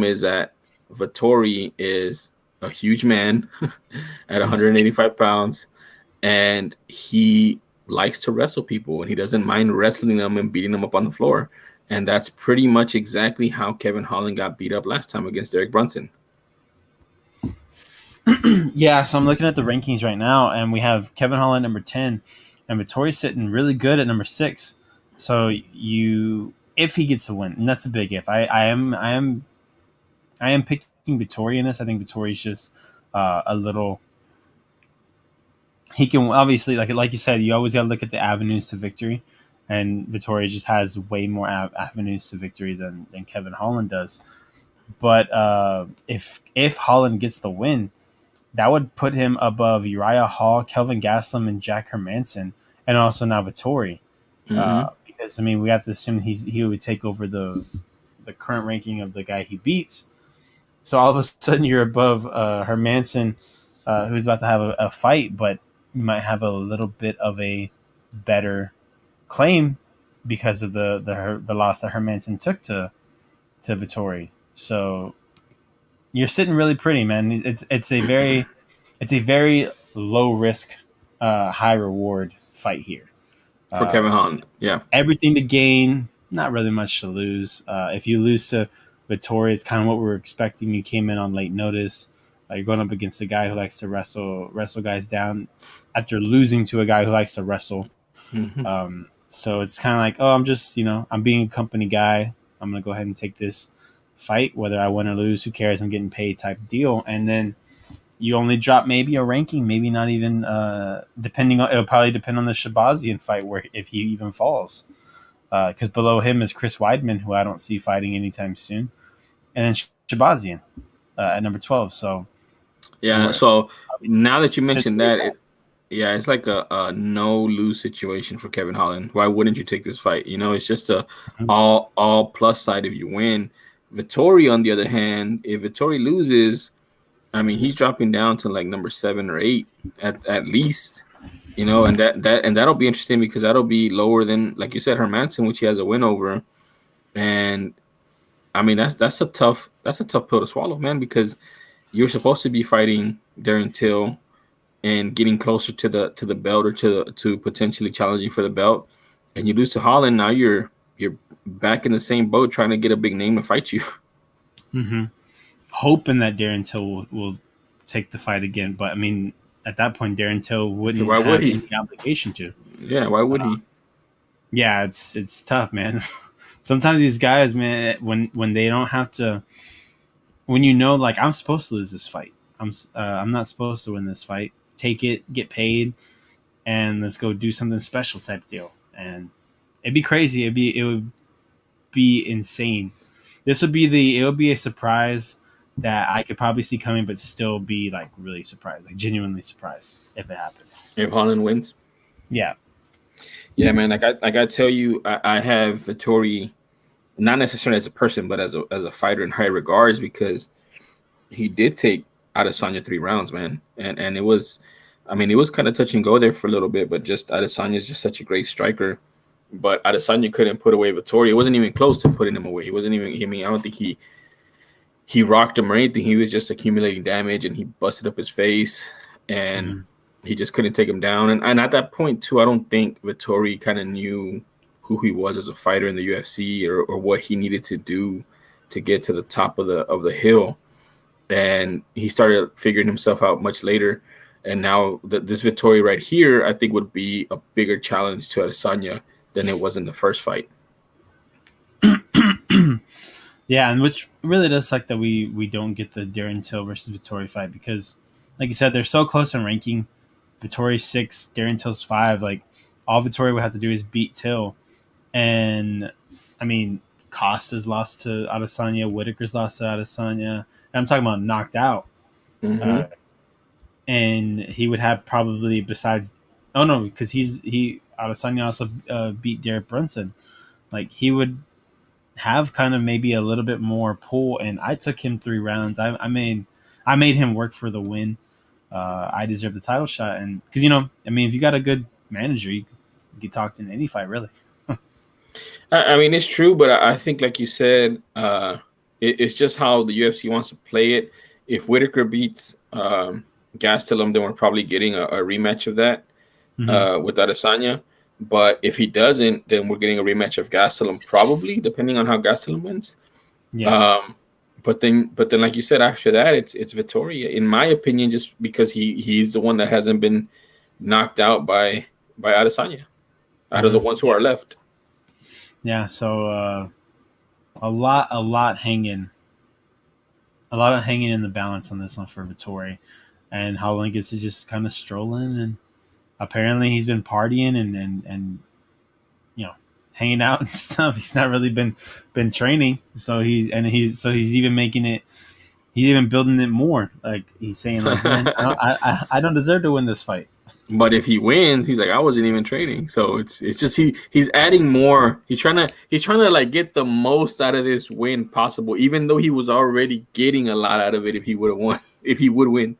is that Vettori is a huge man at 185 pounds, and he likes to wrestle people, and he doesn't mind wrestling them and beating them up on the floor. And that's pretty much exactly how Kevin Holland got beat up last time against Derek Brunson. Yeah, so I'm looking at the rankings right now, and we have Kevin Holland number 10, and Vettori sitting really good at number 6. So if he gets a win, and that's a big if. I am picking Vettori in this. I think Vittori's just a little. He can obviously, like you said, you always got to look at the avenues to victory, and Vettori just has way more avenues to victory than Kevin Holland does. But if Holland gets the win, that would put him above Uriah Hall, Kelvin Gastelum, and Jack Hermanson, and also now Vettori. Because I mean, we have to assume he would take over the current ranking of the guy he beats. So all of a sudden, you're above Hermanson, who's about to have a fight, but you might have a little bit of a better claim because of the loss that Hermanson took to Vettori. So you're sitting really pretty, man. It's a very low risk, high reward fight here For Kevin Holland. Yeah. Everything to gain, not really much to lose. If you lose to Vettori, it's kind of what we were expecting. You came in on late notice. You're going up against a guy who likes to wrestle guys down after losing to a guy who likes to wrestle. So it's kind of like, I'm being a company guy. I'm going to go ahead and take this fight, whether I win or lose, who cares? I'm getting paid type deal. And then you only drop maybe a ranking, maybe not even, it'll probably depend on the Shahbazian fight where if he even falls. Because below him is Chris Weidman, who I don't see fighting anytime soon. And then Shahbazian at number 12. So, yeah. So now that you mentioned that, it's like a no lose situation for Kevin Holland. Why wouldn't you take this fight? It's just a all plus side if you win. Vettori, on the other hand, if Vettori loses, I mean, he's dropping down to like number 7 or 8 at least. And that'll be interesting because that'll be lower than, like you said, Hermanson, which he has a win over. And I mean, that's a tough pill to swallow, man, because you're supposed to be fighting Darren Till and getting closer to the belt or to potentially challenging for the belt, and you lose to Holland. Now you're back in the same boat trying to get a big name to fight you. Hoping that Darren Till will take the fight again, but I mean, at that point, Darren Till wouldn't have any obligation to. Yeah, why would he? Yeah, it's tough, man. Sometimes these guys, man, when they don't have to, when like I'm supposed to lose this fight, I'm not supposed to win this fight. Take it, get paid, and let's go do something special type deal. And it'd be crazy. It would be insane. it would be a surprise that I could probably see coming, but still be like really surprised, like genuinely surprised if it happened. If Holland wins, Yeah. yeah, man. I tell you, I have Vettori not necessarily as a person, but as a fighter in high regards because he did take Adesanya 3 rounds, man, and it was, I mean, it was kind of touch and go there for a little bit, but just Adesanya is just such a great striker. But Adesanya couldn't put away Vettori. It wasn't even close to putting him away. He wasn't even. I mean, I don't think he rocked him or anything. He was just accumulating damage, and he busted up his face, and he just couldn't take him down. And at that point too, I don't think Vettori kind of knew who he was as a fighter in the UFC or what he needed to do to get to the top of the hill. And he started figuring himself out much later. And now this Vettori right here, I think would be a bigger challenge to Adesanya than it was in the first fight. Yeah, and which really does suck that we don't get the Darren Till versus Vettori fight because, like you said, they're so close in ranking. Vettori's 6, Darren Till's 5. Like, all Vettori would have to do is beat Till. And, I mean, Costa's lost to Adesanya. Whitaker's lost to Adesanya. And I'm talking about knocked out. Mm-hmm. And he would have probably besides... Oh, no, because Adesanya also beat Derek Brunson. Like, he would have kind of maybe a little bit more pull, and I took him 3 rounds. I made him work for the win. I deserve the title shot, and because I mean, if you got a good manager, you get talked in any fight, really. I mean, it's true, but I think, like you said, it's just how the UFC wants to play it. If Whitaker beats Gastelum, then we're probably getting a rematch of that with Adesanya. But if he doesn't, then we're getting a rematch of Gastelum, probably, depending on how Gastelum wins. Yeah. But then, like you said, after that, it's Vettori, in my opinion, just because he's the one that hasn't been knocked out by Adesanya, out of the ones who are left. Yeah. So a lot hanging in the balance on this one for Vettori, and Holland gets to just kind of stroll in, and apparently he's been partying and hanging out and stuff. He's not really been training, so he's even making it. He's even building it more. Like he's saying, like, man, I don't deserve to win this fight. But if he wins, he's like, I wasn't even training. So it's just he's adding more. He's trying to like get the most out of this win possible, even though he was already getting a lot out of it if he would have won. If he would win.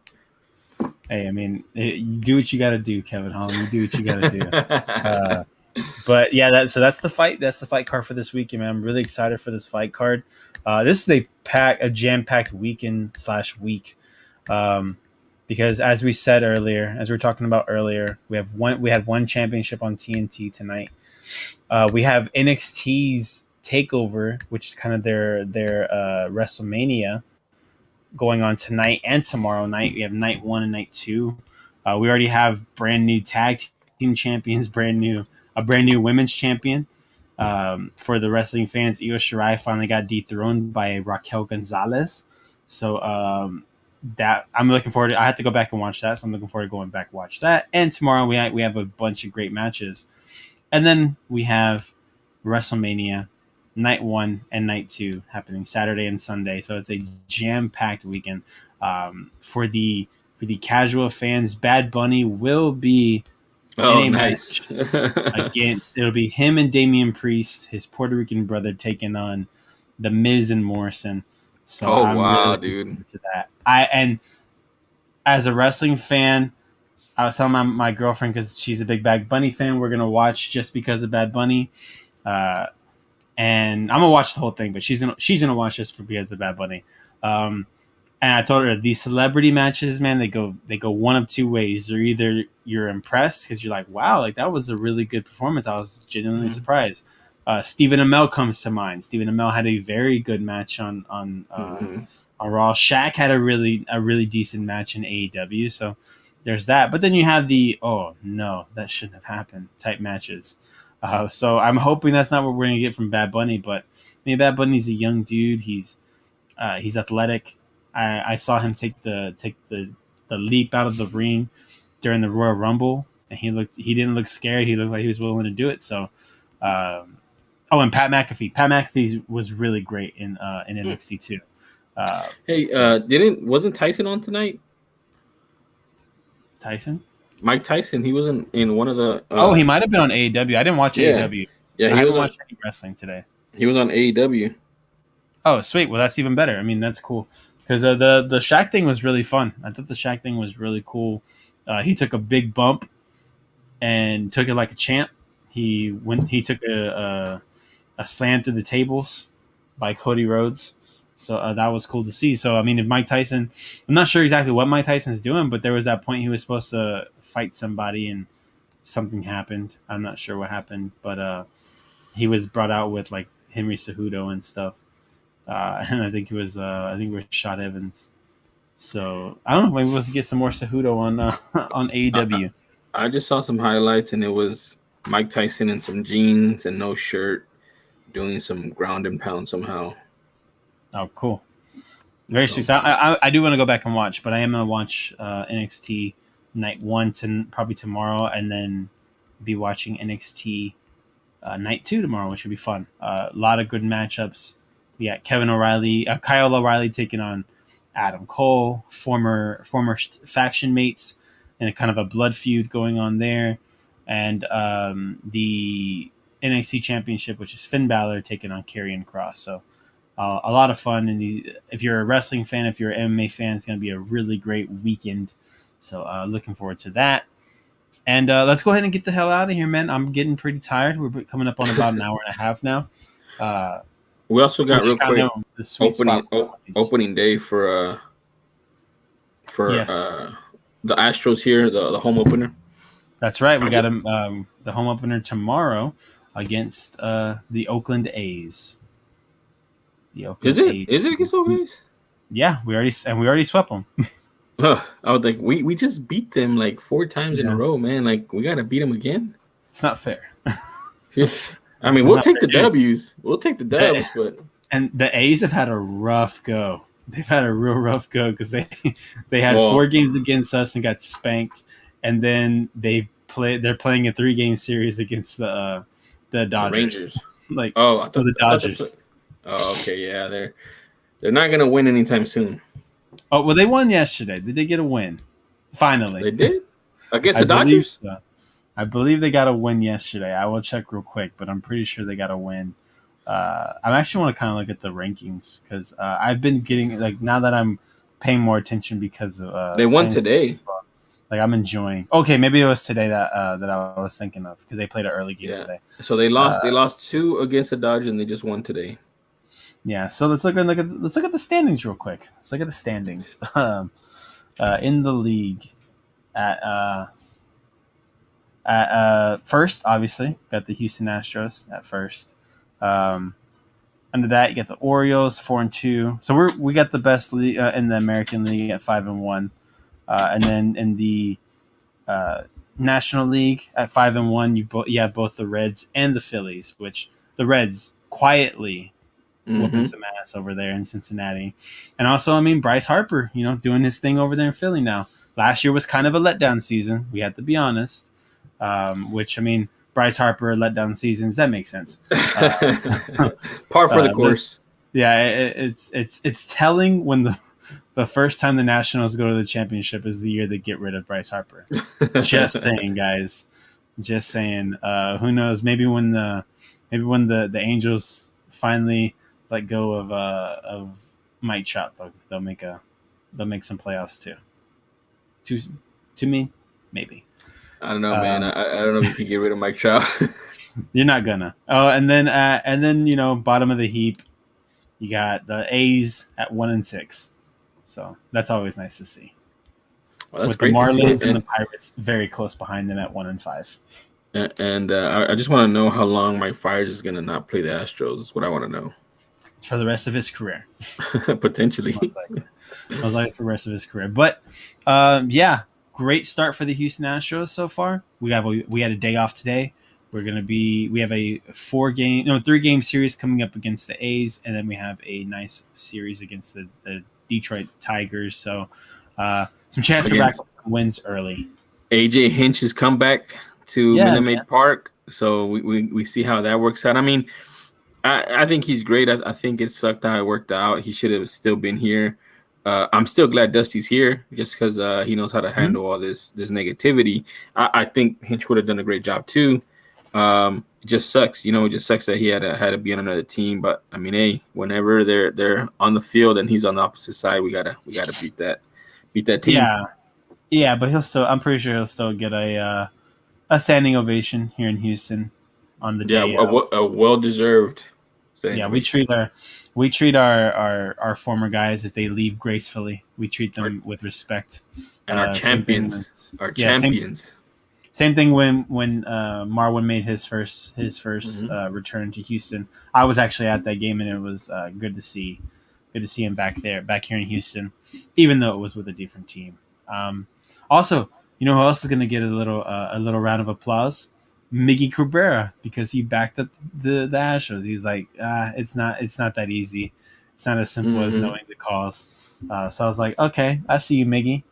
Hey, I mean, you do what you got to do, Kevin Holland. You do what you got to do. But yeah, that's the fight. That's the fight card for this weekend, man. I'm really excited for this fight card. This is a jam-packed weekend/week, because as we said earlier, as we were talking about earlier, we had one championship on TNT tonight. We have NXT's Takeover, which is kind of their WrestleMania, going on tonight and tomorrow night. We have night 1 and night 2. We already have brand new tag team champions, brand new women's champion. For the wrestling fans, Io Shirai finally got dethroned by Raquel Gonzalez. So that I'm looking forward to. I have to go back and watch that, so I'm looking forward to going back and watch that. And tomorrow we have a bunch of great matches. And then we have WrestleMania night 1 and night 2 happening Saturday and Sunday. So it's a jam-packed weekend. For the casual fans, Bad Bunny will be in a match against. It'll be him and Damian Priest, his Puerto Rican brother, taking on the Miz and Morrison. So I'm wow, really dude! forward to that. And as a wrestling fan, I was telling my girlfriend, because she's a big Bad Bunny fan, we're gonna watch just because of Bad Bunny. And I'm gonna watch the whole thing, but she's gonna watch just because of Bad Bunny. And I told her these celebrity matches, man, they go one of two ways. They're either you're impressed because you're like, wow, like that was a really good performance. I was genuinely surprised. Stephen Amell comes to mind. Stephen Amell had a very good match on Raw. Shaq had a really decent match in AEW. So there's that. But then you have the oh no, that shouldn't have happened type matches. So I'm hoping that's not what we're gonna get from Bad Bunny. But I mean, Bad Bunny's a young dude. He's athletic. I saw him take the leap out of the ring during the Royal Rumble, and he didn't look scared. He looked like he was willing to do it. So Oh, and Pat McAfee. Pat McAfee was really great in NXT too. Hey, wasn't Tyson on tonight? Tyson? Mike Tyson. He wasn't in one of the. He might have been on AEW. I didn't watch AEW. Yeah, I haven't watched any wrestling today. He was on AEW. Oh, sweet. Well, that's even better. I mean, that's cool because the Shaq thing was really fun. I thought the Shaq thing was really cool. He took a big bump and took it like a champ. He took a slam through the tables by Cody Rhodes. So that was cool to see. So, I mean, if Mike Tyson, I'm not sure exactly what Mike Tyson's doing, but there was that point he was supposed to fight somebody and something happened. I'm not sure what happened, but he was brought out with like Henry Cejudo and stuff. And I think it was Rashad Evans. So I don't know. Maybe we'll get some more Cejudo on AEW. I just saw some highlights, and it was Mike Tyson in some jeans and no shirt, doing some ground and pound somehow. Oh, cool! Very sweet. I do want to go back and watch, but I am going to watch NXT Night 1 probably tomorrow, and then be watching NXT Night 2 tomorrow, which should be fun. A lot of good matchups. We got Kyle O'Reilly taking on Adam Cole, former faction mates, and a kind of a blood feud going on there. And the NXT Championship, which is Finn Balor taking on Karrion Kross. So a lot of fun. And if you're a wrestling fan, if you're an MMA fan, it's going to be a really great weekend. So looking forward to that. And let's go ahead and get the hell out of here, man. I'm getting pretty tired. We're coming up on about an hour and a half now. We also got real quick opening day for the Astros here, the home opener. That's right. We got the home opener tomorrow against the Oakland A's. Is it against Oakland A's? Yeah, we already swept them. I was like, we just beat them like 4 times in a row, man. Like, we gotta beat them again. It's not fair. I mean, we'll take the W's. We'll take the dubs, but and the A's have had a rough go. They've had a real rough go because they had 4 games against us and got spanked, and then they're playing a 3-game series against the Dodgers. The Dodgers. Okay, yeah, they're not gonna win anytime soon. Oh well, they won yesterday. They did get a win. Finally, they did against the Dodgers. So. I believe they got a win yesterday. I will check real quick, but I'm pretty sure they got a win. I actually want to kind of look at the rankings because I've been getting now that I'm paying more attention because of they won today. Baseball. I'm enjoying. Okay, maybe it was today that I was thinking of because they played an early game today. So they lost. They lost 2 against the Dodgers, and they just won today. Yeah. So let's look at the standings real quick. Let's look at the standings in the league at first. Obviously, got the Houston Astros at first. Under that, you get the Orioles 4-2. So we got the best league in the American League at 5-1, and then in the National League at 5-1, you have both the Reds and the Phillies, which the Reds quietly whooping some ass over there in Cincinnati, and also I mean Bryce Harper, doing his thing over there in Philly now. Last year was kind of a letdown season. We have to be honest. Which I mean. Bryce Harper letdown seasons, that makes sense. Par for the course. It's telling when the first time the Nationals go to the championship is the year they get rid of Bryce Harper. Just saying, guys. Just saying. Who knows? Maybe when the Angels finally let go of Mike Trout, they'll make some playoffs too. To me, maybe. I don't know, man. I don't know if you can get rid of Mike Trout. You're not gonna. Oh, and then bottom of the heap, you got the A's at 1-6. So that's always nice to see. Well, that's with great the Marlins to see. and the Pirates very close behind them at 1-5. And I just want to know how long Mike Fiers is gonna not play the Astros. That's what I want to know. For the rest of his career, potentially. Most likely for the rest of his career. But great start for the Houston Astros so far. We had a day off today. We have a 3-game series coming up against the A's, and then we have a nice series against the Detroit Tigers. So some chance to rack up wins early. AJ Hinch's comeback to Minute Maid Park. So we see how that works out. I mean, I think he's great. I think it sucked how it worked out. He should have still been here. I'm still glad Dusty's here just because he knows how to handle all this negativity. I think Hinch would have done a great job too. It just sucks, it just sucks that he had to be on another team. But I mean, hey, whenever they're on the field and he's on the opposite side, we gotta beat that team. Yeah, but I'm pretty sure he'll still get a standing ovation here in Houston on the day. A well deserved. Yeah, we treat our former guys, if they leave gracefully, we treat them with respect. And our champions, Same thing when Marwan made his first return to Houston. I was actually at that game, and it was good to see him back here in Houston, even though it was with a different team. Also, you know who else is going to get a little round of applause? Miggy Cabrera, because he backed up the Astros. He's like, it's not that easy. It's not as simple as knowing the calls. So I was like, okay, I see you, Miggy.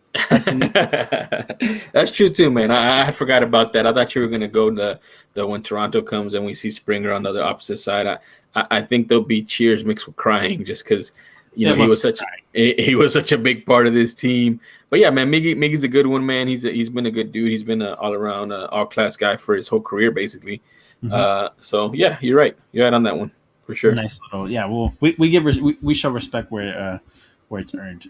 That's true too, man. I forgot about that. I thought you were gonna go the when Toronto comes and we see Springer on the other opposite side. I think there'll be cheers mixed with crying just because he was such a big part of this team. But yeah, man, Miggy's a good one, man. He's been a good dude. He's been an all around all class guy for his whole career, basically. So yeah, you're right. You're right on that one for sure. Nice little Well, we show respect where it's earned.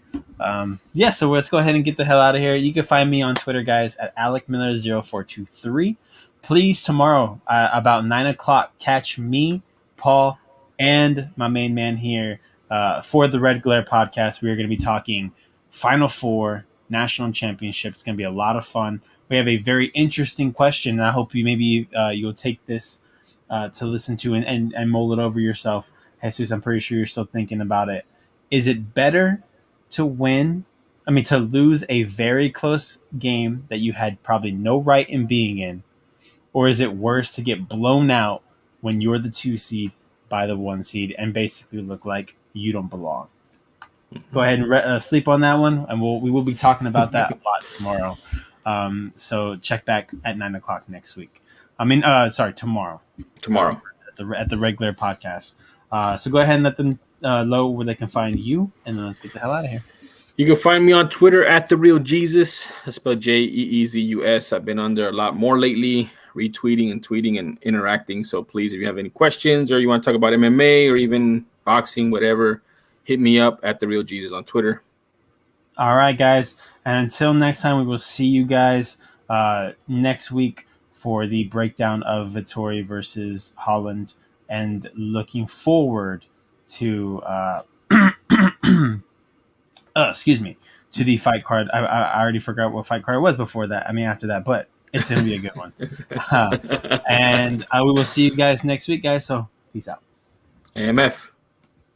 So let's go ahead and get the hell out of here. You can find me on Twitter, guys, at AlecMiller0423. Please, tomorrow about 9:00, catch me, Paul, and my main man here for the Red Glare podcast. We are going to be talking Final Four National Championship. It's going to be a lot of fun. We have a very interesting question, and I hope you'll take this to listen to and mull it over yourself. Jesus, I'm pretty sure you're still thinking about it. Is it better to lose a very close game that you had probably no right in being in, or is it worse to get blown out when you're the 2 seed by the 1 seed and basically look like you don't belong? Go ahead and sleep on that one, and we will be talking about that a lot tomorrow. So check back at 9:00 next week. Tomorrow. Tomorrow at the regular podcast. So go ahead and let them know where they can find you, and then let's get the hell out of here. You can find me on Twitter at @TheRealJesus. That's spelled JEEZUS. I've been on there a lot more lately, retweeting and tweeting and interacting. So please, if you have any questions or you want to talk about MMA or even boxing, whatever, hit me up at @TheRealJesus on Twitter. All right, guys. And until next time, we will see you guys next week for the breakdown of Vettori versus Holland, and looking forward to to the fight card. I already forgot what fight card it was before that. After that, but it's going to be a good one. And we will see you guys next week, guys. So peace out. AMF.